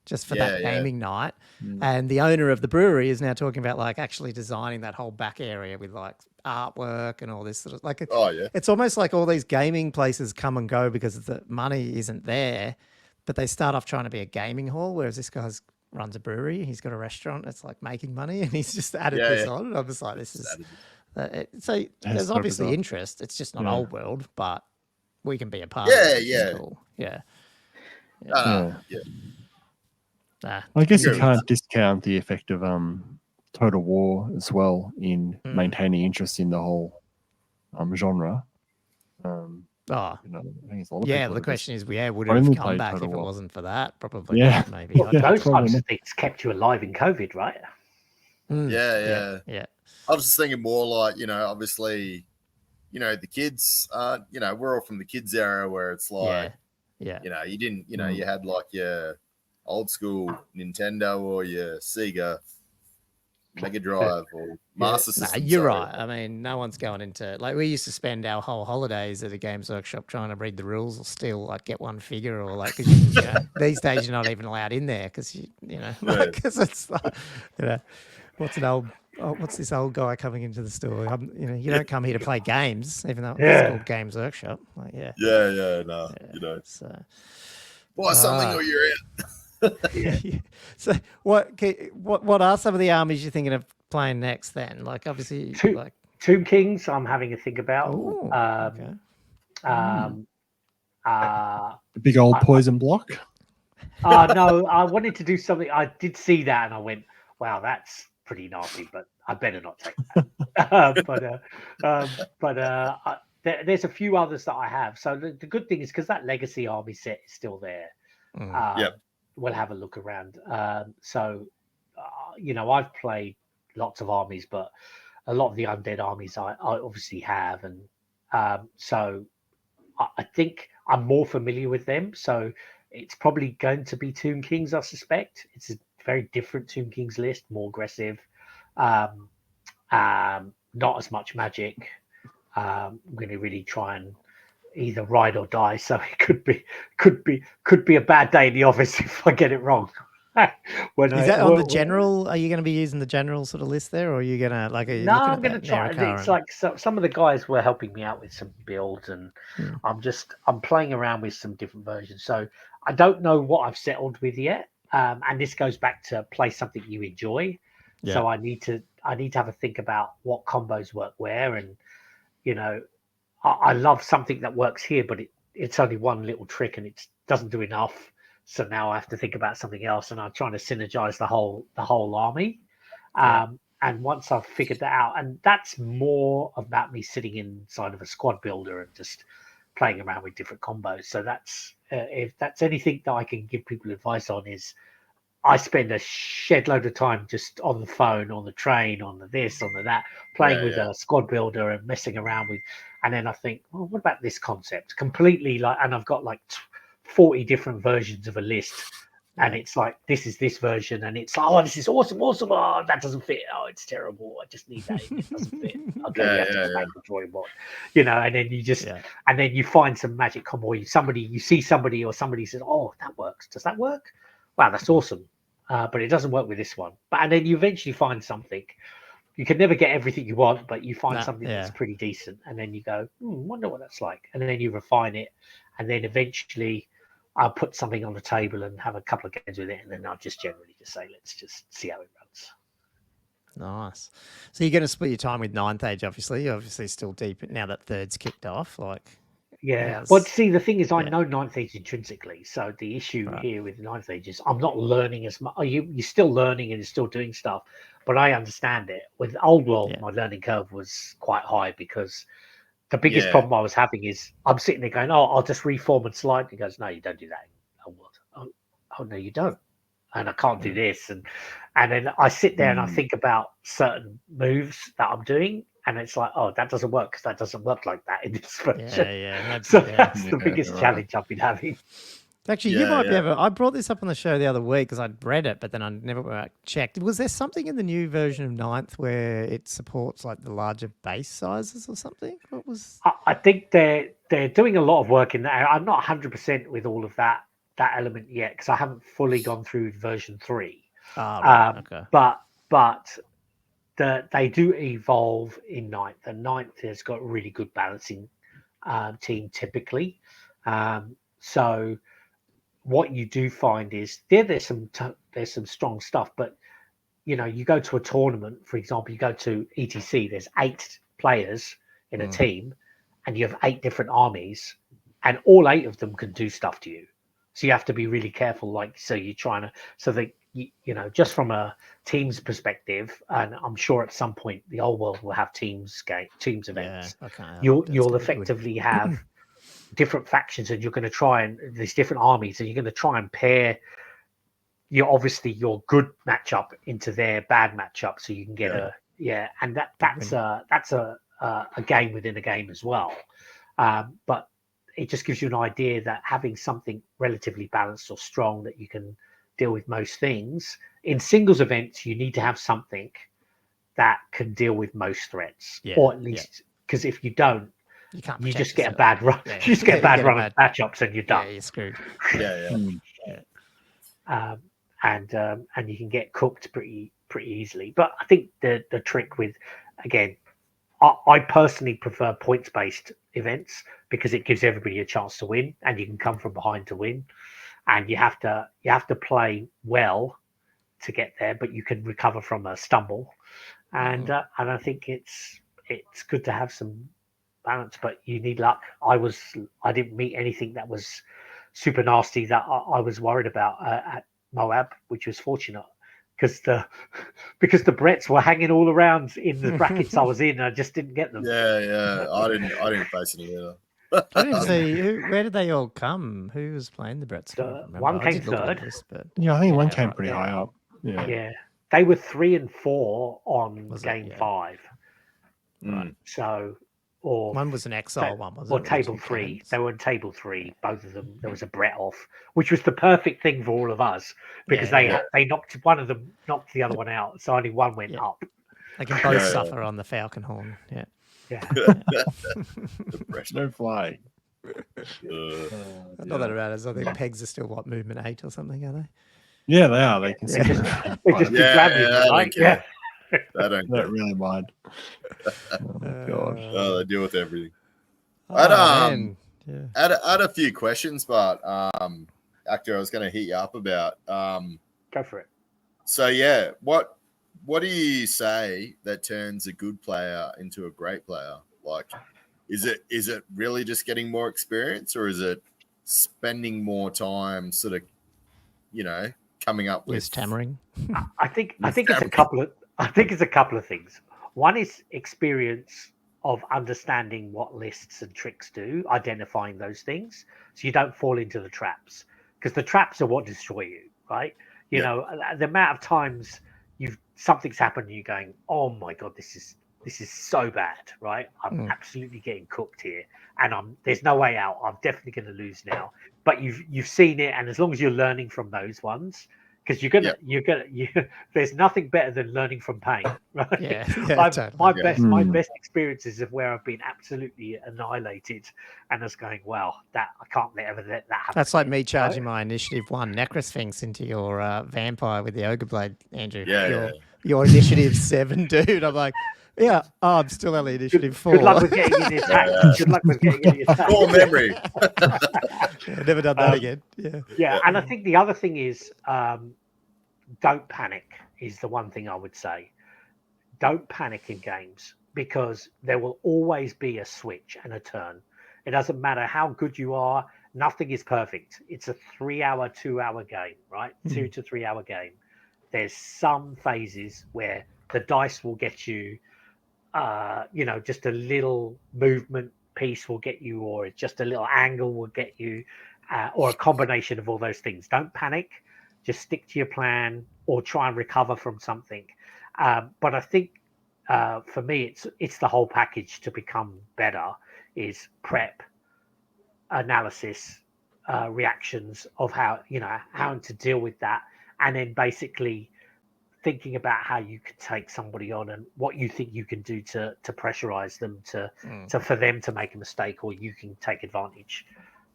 S1: just for that gaming night. And the owner of the brewery is now talking about like actually designing that whole back area with like artwork and all this sort of like. It's almost like all these gaming places come and go because the money isn't there, but they start off trying to be a gaming hall, whereas this guy's runs a brewery. He's got a restaurant that's like making money, and he's just added this on. And I'm just like, this is so. There's obviously interest. It's just not old world, but we can be a part. Of it. Cool.
S2: I guess you can't discount the effect of Total War as well in maintaining interest in the whole genre. I think
S1: the question is, would it have come back if it wasn't for that? Probably not, maybe.
S5: Well, those types of things kept you alive in COVID, right?
S3: Yeah. I was just thinking more like, obviously, the kids, we're all from the kids era where it's like, you didn't, you had like your old school Nintendo or your Sega Mega Drive or Master System.
S1: You're right. I mean, no one's going into like we used to spend our whole holidays at a Games Workshop trying to read the rules or still like get one figure or like cause these days you're not even allowed in there because because it's like, what's this old guy coming into the store? You don't come here to play games, even though it's called Games Workshop. Like, you don't. So,
S3: buy something or you're in.
S1: So what are some of the armies you're thinking of playing next then? Like obviously
S5: Tomb Kings I'm having to think about.
S2: The big old poison block.
S5: No, I wanted to do something. I did see that and I went, wow, that's pretty nasty, but I better not take that. There's a few others that I have. So the good thing is because that legacy army set is still there. We'll have a look around. I've played lots of armies, but a lot of the undead armies I obviously have. And so I think I'm more familiar with them. So it's probably going to be Tomb Kings, I suspect. It's a very different Tomb Kings list, more aggressive, not as much magic. I'm going to really try and either ride or die, so it could be a bad day in the office if I get it wrong.
S1: Is that on the general? Are you going to be using the general sort of list there, or are you going to like?
S5: I'm going to try. It's like some of the guys were helping me out with some builds, and I'm playing around with some different versions. So I don't know what I've settled with yet, and this goes back to play something you enjoy. Yeah. So I need to have a think about what combos work where, and I love something that works here, but it's only one little trick and it doesn't do enough. So now I have to think about something else, and I'm trying to synergize the whole army. And once I've figured that out, and that's more about me sitting inside of a squad builder and just playing around with different combos. So that's if that's anything that I can give people advice on is I spend a shed load of time just on the phone, on the train, on the this, on the that, playing with a squad builder and messing around with. And then I think, well, what about this concept? Completely and I've got like 40 different versions of a list. And it's like, this is this version. And it's like, oh, this is awesome. Oh, that doesn't fit. Oh, it's terrible. I just need that. It doesn't fit. Okay, you have to go back to the drawing board. And then you just, and then you find some magic combo. You see somebody or somebody says, oh, that works. Does that work? Wow, that's awesome. But it doesn't work with this one. And then you eventually find something. You can never get everything you want, but you find something that's pretty decent. And then you go, wonder what that's like. And then you refine it. And then eventually I'll put something on the table and have a couple of games with it. And then I'll just generally just say, let's just see how it runs.
S1: Nice. So you're going to split your time with Ninth Age, obviously. You're obviously still deep now that Third's kicked off.
S5: Well, see, the thing is, I know Ninth Age intrinsically. So the issue here with Ninth Age is I'm not learning as much. You're still learning and you're still doing stuff, but I understand it. With Old World, my learning curve was quite high because the biggest problem I was having is I'm sitting there going, I'll just reform and slide. He goes, no, you don't do that in Old World. Oh, no, you don't. And I can't do this. And then I sit there and I think about certain moves that I'm doing. And it's like, oh, that doesn't work because that doesn't work like that in this version. That's the biggest challenge I've been having.
S1: Actually, you might be able. I brought this up on the show the other week because I'd read it, but then I never checked. Was there something in the new version of Ninth where it supports like the larger base sizes or something? What was?
S5: I think they're doing a lot of work in that. I'm not 100% with all of that that element yet because I haven't fully gone through version 3.
S1: Right, okay.
S5: But they do evolve in ninth. And ninth has got a really good balancing team typically. So what you do find is there's some strong stuff, but you go to a tournament, for example, you go to ETC, there's 8 players in a team, and you have 8 different armies, and all 8 of them can do stuff to you. So you have to be really careful. So you're trying to, so that just from a team's perspective, and I'm sure at some point the old world will have teams events.
S1: Yeah, okay.
S5: You'll effectively have different factions, and you're going to try and these different armies, and you're going to try and pair your good matchup into their bad matchup, so you can get and that's a game within a game as well. But it just gives you an idea that having something relatively balanced or strong that you can deal with most things in singles events, you need to have something that can deal with most threats, or at least because if you don't, you just get a bad run. You just get a bad run of matchups, and you're done.
S1: Yeah, you're screwed.
S5: And you can get cooked pretty easily. But I think the trick with, again, I personally prefer points based events because it gives everybody a chance to win, and you can come from behind to win. And you have to play well to get there, but you can recover from a stumble. And I think it's good to have some balance, but you need luck. I didn't meet anything that was super nasty that I was worried about at Moab, which was fortunate because the Bretts were hanging all around in the brackets I was in. And I just didn't get them.
S3: Yeah. I didn't face any either.
S1: I didn't see where did they all come? Who was playing the Bretts?
S5: One came third.
S2: I think one came pretty high up.
S5: Yeah, they were 3 and 4 on game 5.
S3: Right.
S5: So, or
S1: one was an exile, one was
S5: table 3. They were in table 3. Both of them. There was a Brett off, which was the perfect thing for all of us because they knocked one of them, knocked the other one out, so only one went up.
S1: They can both suffer on the falcon horn. Yeah.
S2: No fly.
S1: Not that it matters. I think pegs are still movement 8 or something, are they?
S2: Yeah, they are. They can
S5: they just grab you, right?
S3: Yeah. They don't
S2: really mind.
S3: Oh, God. They deal with everything.
S1: I
S3: had a few questions, but Ahkter, I was going to hit you up about.
S5: Go for it.
S3: So what do you say that turns a good player into a great player? Like, is it really just getting more experience, or is it spending more time sort of, coming up with
S1: tammering?
S5: I think it's a couple of things. One is experience of understanding what lists and tricks do, identifying those things, so you don't fall into the traps, because the traps are what destroy you, right? You know, the amount of times something's happened and you're going, oh my God, this is so bad, right? I'm absolutely getting cooked here, and there's no way out. I'm definitely going to lose now. But you've seen it, and as long as you're learning from those ones, because there's nothing better than learning from pain, right? My best experiences of where I've been absolutely annihilated, and just going, wow, I can't ever let that happen.
S1: That's like me charging my initiative 1 Necrosphinx into your vampire with the ogre blade, Andrew. Your initiative 7, dude. I'm like, I'm still only initiative 4.
S5: Good luck with getting in attack. Good luck with getting in attack.
S3: Poor memory.
S1: Never done that again.
S5: Yeah, and I think the other thing is, don't panic is the one thing I would say. Don't panic in games, because there will always be a switch and a turn. It doesn't matter how good you are. Nothing is perfect. It's a 3-hour, 2-hour game, right? 2 to 3 hour game. There's some phases where the dice will get you, just a little movement piece will get you, or just a little angle will get you, or a combination of all those things. Don't panic. Just stick to your plan, or try and recover from something. But I think for me, it's the whole package to become better. Is prep, analysis, reactions of how to deal with that, and then basically thinking about how you could take somebody on and what you think you can do to pressurize them to for them to make a mistake, or you can take advantage.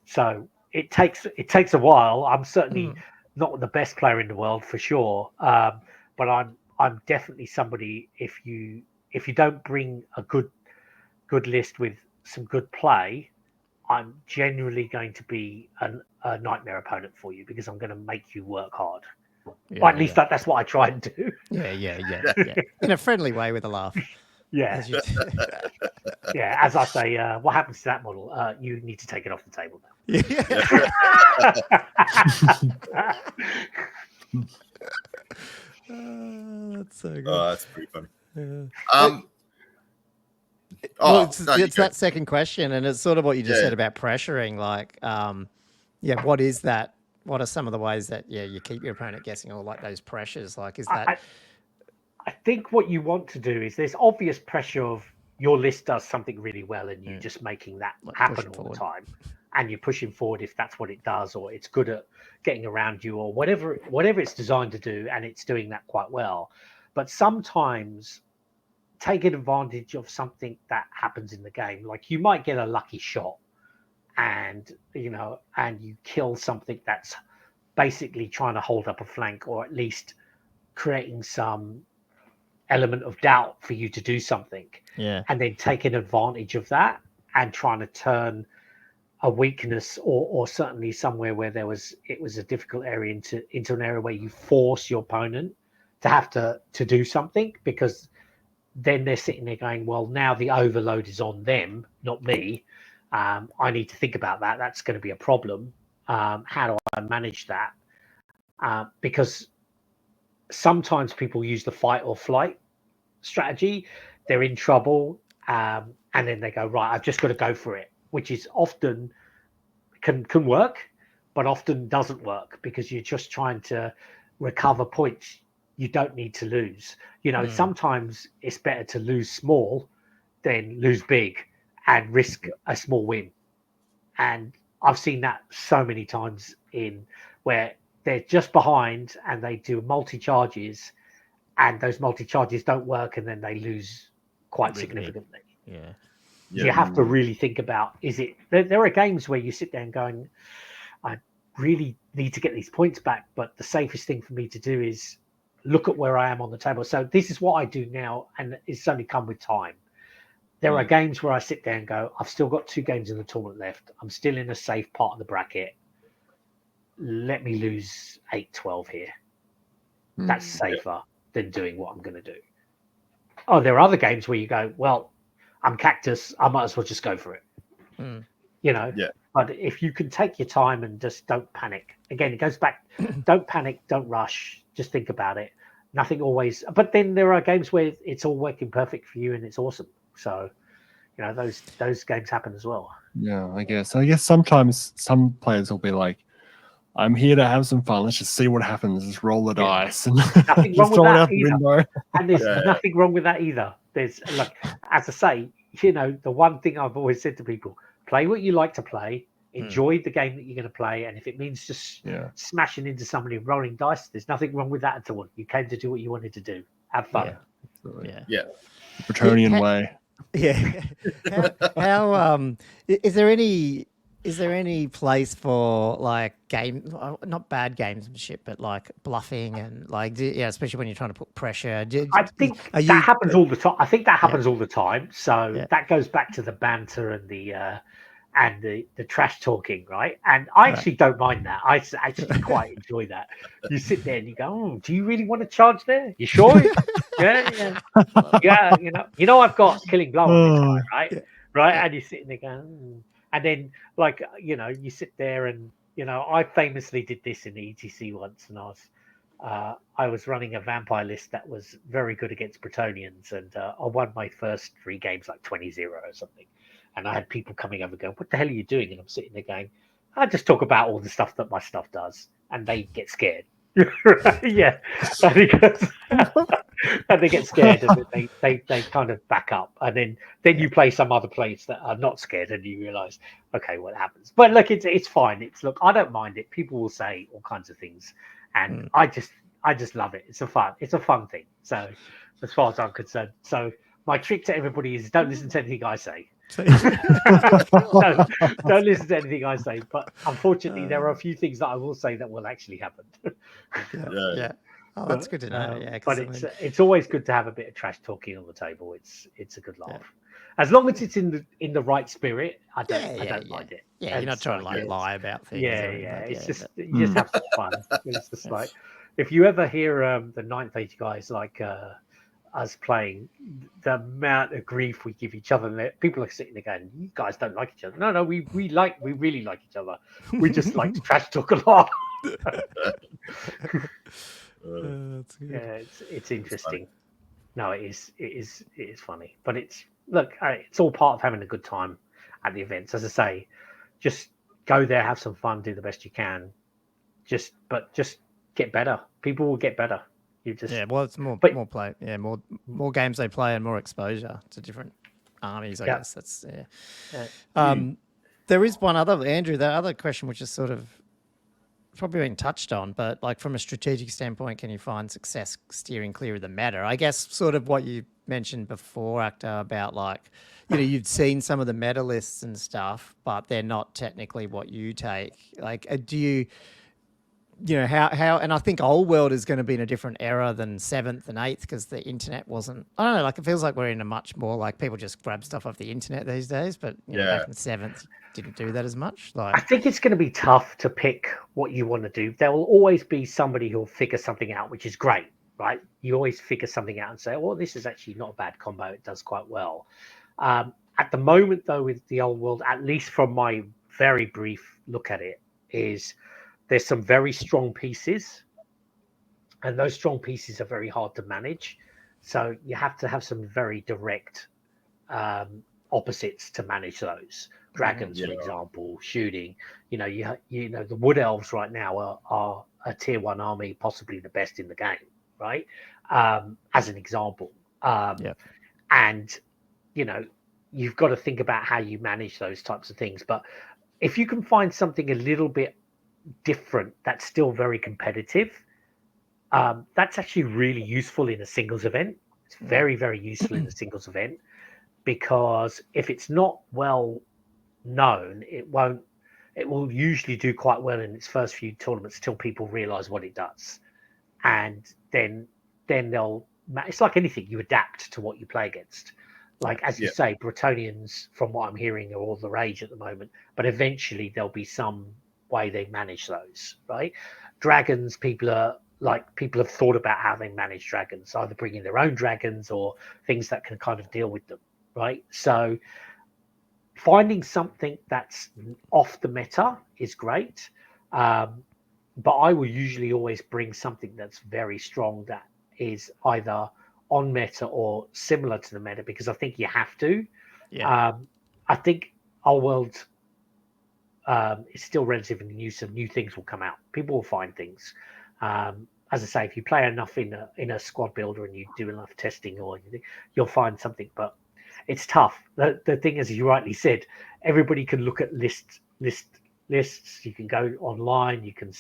S5: So it takes a while. I'm certainly not the best player in the world for sure, but I'm definitely somebody. If you don't bring a good list with some good play, I'm generally going to be a nightmare opponent for you because I'm going to make you work hard.
S1: Yeah,
S5: or at least that's what I try and do.
S1: Yeah. In a friendly way with a laugh.
S5: Yeah. Yeah, as I say, what happens to that model? You need to take it off the table now.
S1: That's so good.
S3: Oh, that's pretty funny.
S1: It's that second question, and it's sort of what you just said about pressuring. Like, what is that? What are some of the ways that you keep your opponent guessing, or like those pressures? Like, is that?
S5: I think what you want to do is there's obvious pressure of your list does something really well, and you're just making that happen all the time, and you're pushing forward if that's what it does, or it's good at getting around you, or whatever it's designed to do, and it's doing that quite well. But sometimes taking advantage of something that happens in the game, like you might get a lucky shot, and you kill something that's basically trying to hold up a flank, or at least creating some element of doubt for you to do something, and then taking advantage of that and trying to turn a weakness or certainly somewhere where it was a difficult area into an area where you force your opponent to have to do something, because then they're sitting there going, well, now the overload is on them, not me. I need to think about that. That's going to be a problem. How do I manage that? Because sometimes people use the fight or flight strategy. They're in trouble, and then they go, right, I've just got to go for it, which is often can work, but often doesn't work because you're just trying to recover points you don't need to lose. Sometimes it's better to lose small than lose big and risk a small win. And I've seen that so many times in where they're just behind and they do multi-charges, and those multi-charges don't work, and then they lose quite significantly.
S1: Yeah.
S5: You have to really think about, there are games where you sit there and going, I really need to get these points back, but the safest thing for me to do is look at where I am on the table. So this is what I do now, and it's only come with time. There are games where I sit there and go, I've still got 2 games in the tournament left. I'm still in a safe part of the bracket. Let me lose 8-12 here. That's safer than doing what I'm going to do. Oh, there are other games where you go, well, I'm Cactus, I might as well just go for it. But if you can take your time and just don't panic, again, it goes back, don't panic, don't rush, just think about it. Nothing always, but then there are games where it's all working perfect for you and it's awesome. So, those games happen as well.
S2: Yeah, I guess sometimes some players will be like, I'm here to have some fun. Let's just see what happens. Just roll the dice and
S5: nothing wrong with that either. And there's nothing wrong with that either. There's, like, as I say, the one thing I've always said to people: play what you like to play, enjoy the game that you're going to play, and if it means just smashing into somebody and rolling dice, there's nothing wrong with that at all. You came to do what you wanted to do. Have fun.
S3: Yeah.
S2: Bretonian way.
S1: Yeah. How is there any place for like not bad gamesmanship, but like bluffing and like especially when you're trying to put pressure?
S5: I think that happens all the time. I think that happens all the time. So that goes back to the banter and the trash talking, right? And I actually don't mind that. I actually quite enjoy that. You sit there and you go, "Oh, do you really want to charge there? You sure?" yeah. I've got Killing Blow on this guy, right? Yeah. Right, and you're sitting there going, and then like you sit there and I famously did this in the ETC once, and I was running a vampire list that was very good against Bretonians, and I won my first 3 games like 20-0 or something. And I had people coming over going, what the hell are you doing? And I'm sitting there going, I just talk about all the stuff that my stuff does. And they get scared. Yeah. And they get scared and they kind of back up. And then you play some other plays that are not scared and you realise, okay, what happens? But look, it's fine. I don't mind it. People will say all kinds of things. And I just love it. It's a fun thing. So as far as I'm concerned. So my trick to everybody is don't listen to anything I say. Don't listen to anything I say. But unfortunately, there are a few things that I will say that will actually happen.
S1: Yeah. Oh, that's good to know.
S5: But it's always good to have a bit of trash talking on the table. It's a good laugh, as long as it's in the right spirit. I don't mind it.
S1: Yeah, you're not trying to lie about things.
S5: It's just you just have some fun. It's just like if you ever hear the Ninth Age guys like us playing, the amount of grief we give each other. People are sitting there going, "You guys don't like each other." No, we really like each other. We just like to trash talk a lot.
S1: That's good.
S5: Yeah, it's interesting. No, it is funny, but it's all part of having a good time at the events. As I say, just go there, have some fun, do the best you can. Just get better. People will get better.
S1: It's more play. Yeah, more games they play and more exposure to different armies. I guess that's There is one other, Andrew. That other question, which is sort of probably been touched on, but like from a strategic standpoint, can you find success steering clear of the meta? I guess sort of what you mentioned before, Ahkter, about like, you've seen some of the meta lists and stuff, but they're not technically what you take. Like, do you, how, and I think Old World is going to be in a different era than 7th and 8th because the internet wasn't, I don't know, like it feels like we're in a much more like people just grab stuff off the internet these days, but back in 7th, didn't do that as much. Like,
S5: I think it's going to be tough to pick what you want to do. There will always be somebody who'll figure something out, which is great, right? You always figure something out and say, "Oh, this is actually not a bad combo. It does quite well." At the moment, though, with the Old World, at least from my very brief look at it, is there's some very strong pieces, and those strong pieces are very hard to manage. So you have to have some very direct opposites to manage those. Dragons, for example, shooting. The Wood Elves right now are a tier 1 army, possibly the best in the game, right? As an example. And, you've got to think about how you manage those types of things. But if you can find something a little bit different that's still very competitive, that's actually really useful in a singles event. It's very, very useful in a singles event, because if it's not well known, it will usually do quite well in its first few tournaments till people realize what it does, and then it's like anything, you adapt to what you play against. Like, as you say, Bretonians, from what I'm hearing, are all the rage at the moment, but eventually there'll be some way they manage those, right? Dragons, people have thought about how they manage dragons, either bringing their own dragons or things that can kind of deal with them, right? So finding something that's off the meta is great, but I will usually always bring something that's very strong, that is either on meta or similar to the meta, because I think you have to. I think our world is still relatively new, so new things will come out. People will find things. As I say, if you play enough in a squad builder and you do enough testing, you'll find something. But it's tough. The thing, as you rightly said, everybody can look at lists. You can go online. You can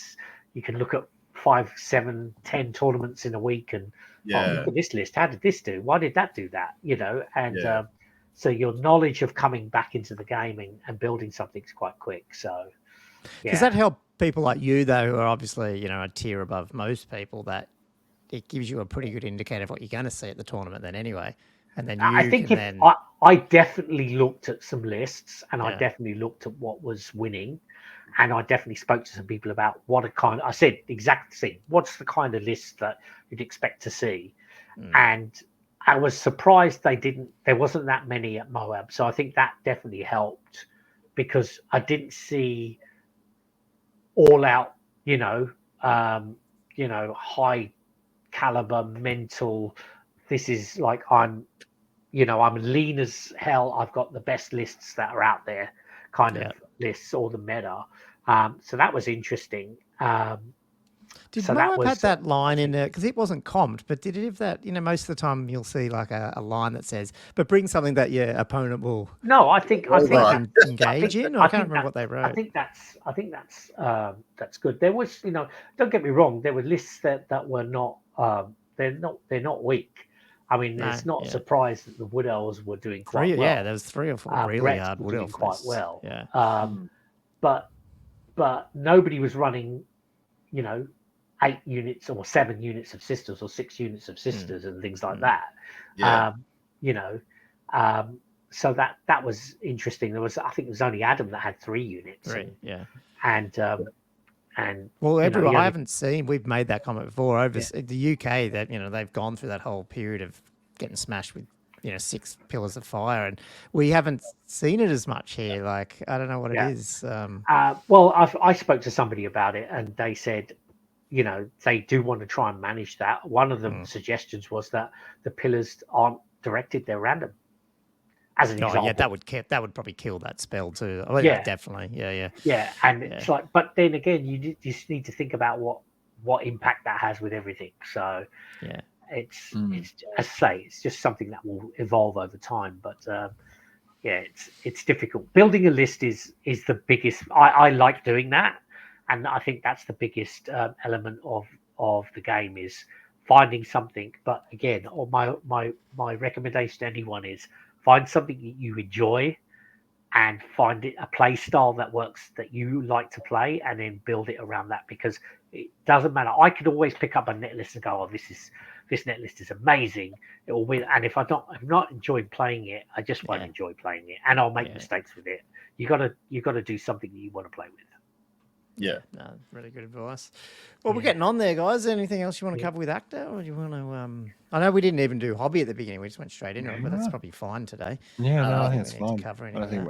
S5: look at 5, 7, 10 tournaments in a week and look at this list. How did this do? Why did that do that? And so your knowledge of coming back into the game and building something is quite quick. So
S1: does that help people like you, though, who are obviously a tier above most people, that it gives you a pretty good indicator of what you're going to see at the tournament then anyway? And then
S5: I definitely looked at some lists, and I definitely looked at what was winning, and I definitely spoke to some people about I said exact thing. What's the kind of list that you'd expect to see? And I was surprised there wasn't that many at Moab. So I think that definitely helped, because I didn't see all out, high caliber mental. This is like, I'm lean as hell. I've got the best lists that are out there kind of lists, or the meta. So that was interesting.
S1: Did Moab had that line in there, because it wasn't comped, but did it have that, most of the time you'll see like a line that says, but bring something that your opponent will engage in? I can't remember what they wrote.
S5: I think that's good. There was, don't get me wrong, there were lists that were not, they're not weak. I mean, it's not a surprise that the Wood Elves were doing quite well.
S1: Yeah, there was 3 or 4 really hard Wood Elf
S5: quite
S1: lists.
S5: well.
S1: Yeah.
S5: But nobody was running, 8 units or 7 units of sisters or 6 units of sisters and things like that.
S3: Yeah.
S5: So that was interesting. I think it was only Adam that had 3 units. And
S1: well, I haven't seen. We've made that comment before over the UK that they've gone through that whole period of getting smashed with 6 pillars of fire, and we haven't seen it as much here. Like I don't know what it is.
S5: Well, I spoke to somebody about it, and they said, they do want to try and manage that. One of the suggestions was that the pillars aren't directed; they're random. As an example.
S1: Yeah, that would probably kill that spell too. Oh, yeah, definitely. Yeah,
S5: and it's like, but then again, you just need to think about what impact that has with everything. So it's as I say, it's just something that will evolve over time. But it's difficult. Building a list is the biggest. I like doing that, and I think that's the biggest element of the game is finding something. But again, my recommendation to anyone is find something that you enjoy and find it a play style that works, that you like to play, and then build it around that, because it doesn't matter. I could always pick up a net list and go, oh, this net list is amazing. It will win. And if I'm not enjoying playing it, I just won't enjoy playing it, and I'll make mistakes with it. You gotta do something that you want to play with.
S3: Yeah.
S1: No, really good advice. Well, we're getting on there, guys. Anything else you want to cover with Ahkter, or do you want to? I know we didn't even do hobby at the beginning. We just went straight into it, but that's probably fine today.
S2: Yeah, no, I think it's fine.
S1: I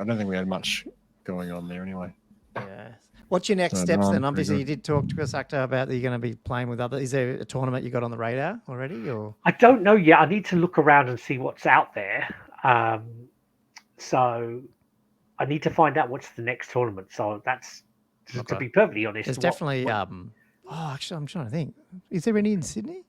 S2: don't think we had much going on there anyway.
S1: Yeah. What's your next steps then? Obviously, you did talk to us, Ahkter, about that you're going to be playing with others. Is there a tournament you got on the radar already, or?
S5: I don't know yet. I need to look around and see what's out there. So I need to find out what's the next tournament. So that's. To be perfectly honest,
S1: there's definitely. Actually, I'm trying to think. Is there any in Sydney?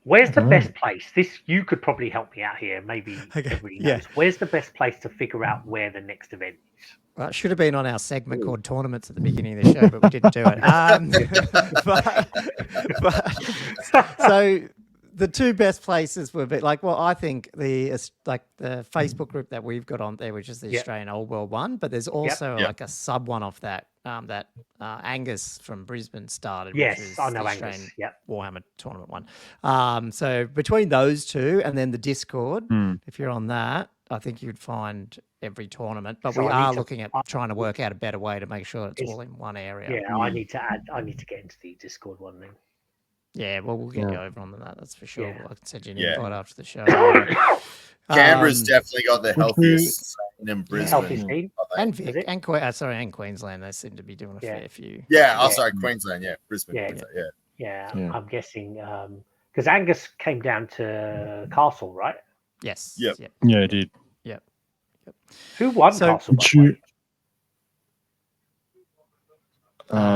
S5: Where's the best place? You could probably help me out here. Maybe everybody knows. Where's the best place to figure out where the next event is?
S1: Well, it should have been on our segment called Tournaments at the beginning of the show, but we didn't do it. So the 2 best places were I think the Facebook group that we've got on there, which is the Australian Old World one, but there's also like a sub one off that Angus from Brisbane started.
S5: Yes,
S1: which is
S5: I know
S1: the
S5: Angus.
S1: Warhammer tournament one. So between those 2 and then the Discord, if you're on that, I think you'd find every tournament. But we are looking at trying to work out a better way to make sure it's all in one area.
S5: Yeah, I need to get into the Discord one then.
S1: Yeah, well, we'll get you over on that. That's for sure. I can send you an invite after the show.
S3: Canberra's definitely got the healthiest scene in Brisbane.
S1: And Vic, and Queensland. They seem to be doing a fair few.
S3: Sorry, Queensland. Yeah, Brisbane.
S5: Yeah. I'm guessing because Angus came down to Castle, right?
S1: Yes.
S2: Yeah, it did.
S1: Yep.
S5: Who won Castle?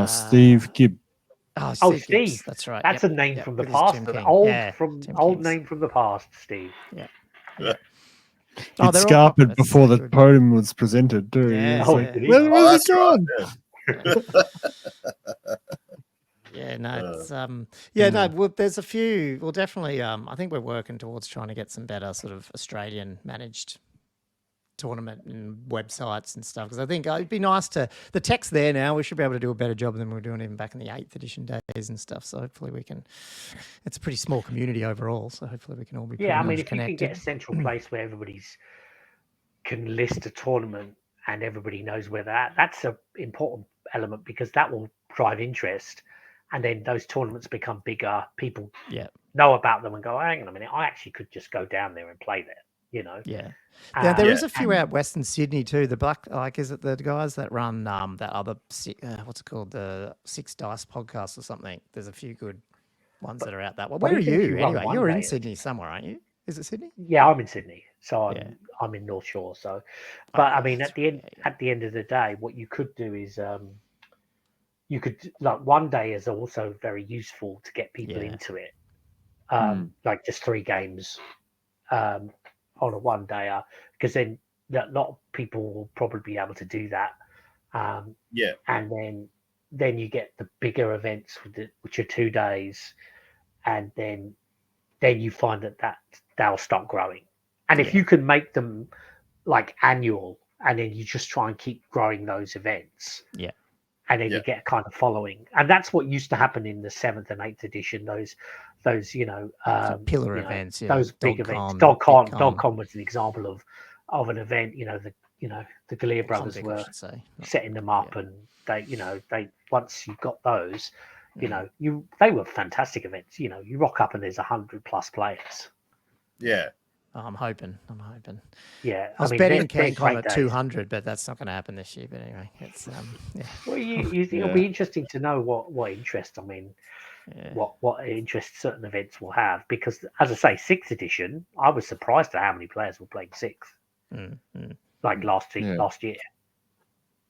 S2: Steve Gibb.
S5: Oh, Steve.
S1: That's right.
S5: That's a name from the past. Old name from the past, Steve.
S1: Yeah.
S2: It scarpered before the podium was presented, too.
S1: Yeah.
S2: Where was it gone?
S1: Yeah, no, it's there's a few. Well, definitely. I think we're working towards trying to get some better sort of Australian managed tournament and websites and stuff, because I think it'd be nice to. The tech's there now. We should be able to do a better job than we were doing even back in the 8th edition days and stuff. So hopefully we can. It's a pretty small community overall, so hopefully we can all be.
S5: Yeah, I mean, if
S1: connected.
S5: You can get a central place where everybody's can list a tournament and everybody knows where they're at, that's an important element, because that will drive interest. And then those tournaments become bigger. People know about them and go, hang on a minute, I actually could just go down there and play there.
S1: Yeah. Now, there is a few out Western Sydney too. The is it the guys that run that other what's it called, the 6 Dice podcast or something? There's a few good ones that are out that way. Where are you anyway? You're in Sydney somewhere, aren't you? Is it Sydney?
S5: Yeah, I'm in Sydney, so I'm in North Shore. So, but I mean, at the end of the day, what you could do is you could one day is also very useful to get people into it. Like just 3 games. On a one day, because then a lot of people will probably be able to do that. And then you get the bigger events which are 2 days, and then then you find that they'll start growing. And if you can make them like annual, and then you just try and keep growing those events, and then you get a kind of following, and that's what used to happen in the 7th and 8th edition. Those
S1: pillar events,
S5: those big events.
S1: Dog
S5: Con was an example of an event. The Galea brothers were setting them up, and they once you got those, they were fantastic events. You rock up and there's 100+ players.
S3: Yeah.
S1: I'm hoping.
S5: Yeah,
S1: I was betting CanCon at 200, but that's not going to happen this year. But anyway, it's
S5: Well, it'll be interesting to know what interest. I mean, what interest certain events will have, because, as I say, 6th edition, I was surprised at how many players were playing 6th. Like last year.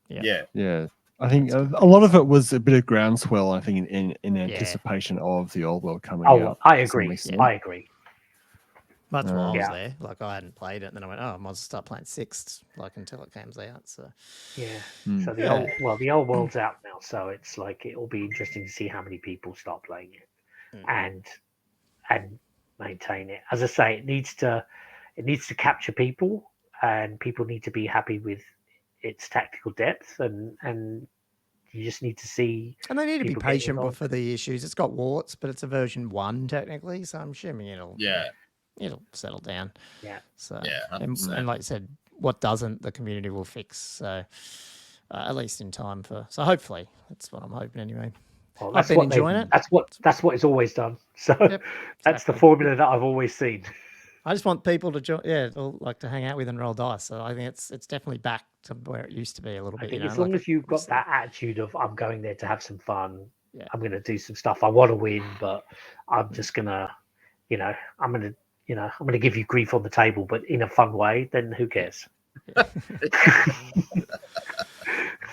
S2: Yeah. I think a lot of it was a bit of groundswell. I think in anticipation of the old world coming out.
S5: I agree. I agree.
S1: That's why I was there. Like, I hadn't played it, and then I went, I might start playing 6th, like, until it comes out. So
S5: So the old world's out now, so it's like it'll be interesting to see how many people start playing it and maintain it. As I say, it needs to capture people, and people need to be happy with its tactical depth, and you just need to see.
S1: And they need to be patient for the issues. It's got warts, but it's a version 1 technically, so I'm assuming it'll settle down.
S5: Yeah.
S1: So and like you said, what doesn't, the community will fix. So at least in time for. So hopefully, that's what I'm hoping anyway.
S5: Well,
S1: I've been enjoying it.
S5: That's what it's always done. So that's the formula that I've always seen.
S1: I just want people to join, like to hang out with and roll dice. So I think it's definitely back to where it used to be a little bit.
S5: As long as you've got that attitude of I'm going there to have some fun, I'm going to do some stuff. I want to win, but I'm just gonna, I'm gonna give you grief on the table, but in a fun way. Then who cares?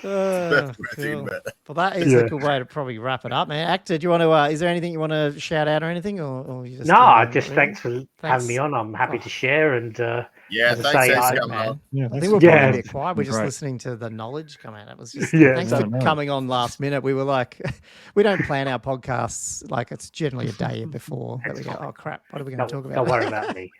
S1: Cool. Well, that is a good way to probably wrap it up, man. Ahkter, do you want to? Is there anything you want to shout out or anything, or you just
S5: thanks for having me on. I'm happy to share, and
S3: thanks for coming on.
S1: I think we're probably a bit quiet. We're just listening to the knowledge come out. It was just thanks for coming on last minute. We were like, we don't plan our podcasts like it's generally a day before that we go, oh crap, what are we going to talk about?
S5: Don't worry about me.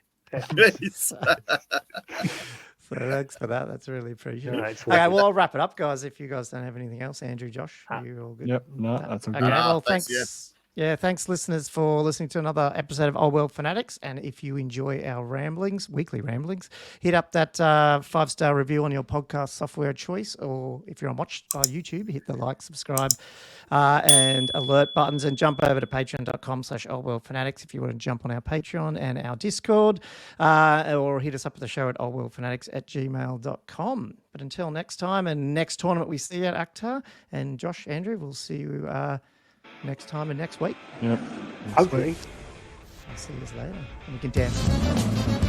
S1: So thanks for that. That's really appreciated. Okay, well, I'll wrap it up, guys. If you guys don't have anything else, Andrew, Josh, are you all good?
S2: Yep. No, that's all good.
S1: Okay, well, thanks. Yeah, thanks, listeners, for listening to another episode of Old World Fanatics. And if you enjoy our weekly ramblings, hit up that 5-star review on your podcast software of choice, or if you're on YouTube, hit the like, subscribe, and alert buttons, and jump over to patreon.com/oldworldfanatics if you want to jump on our Patreon and our Discord, or hit us up at the show at oldworldfanatics@gmail.com. But until next time and next tournament we see at Ahkter, and Josh, Andrew, we'll see you next time and next week.
S2: Yep.
S5: Hopefully.
S1: I'll see you later. And we can dance.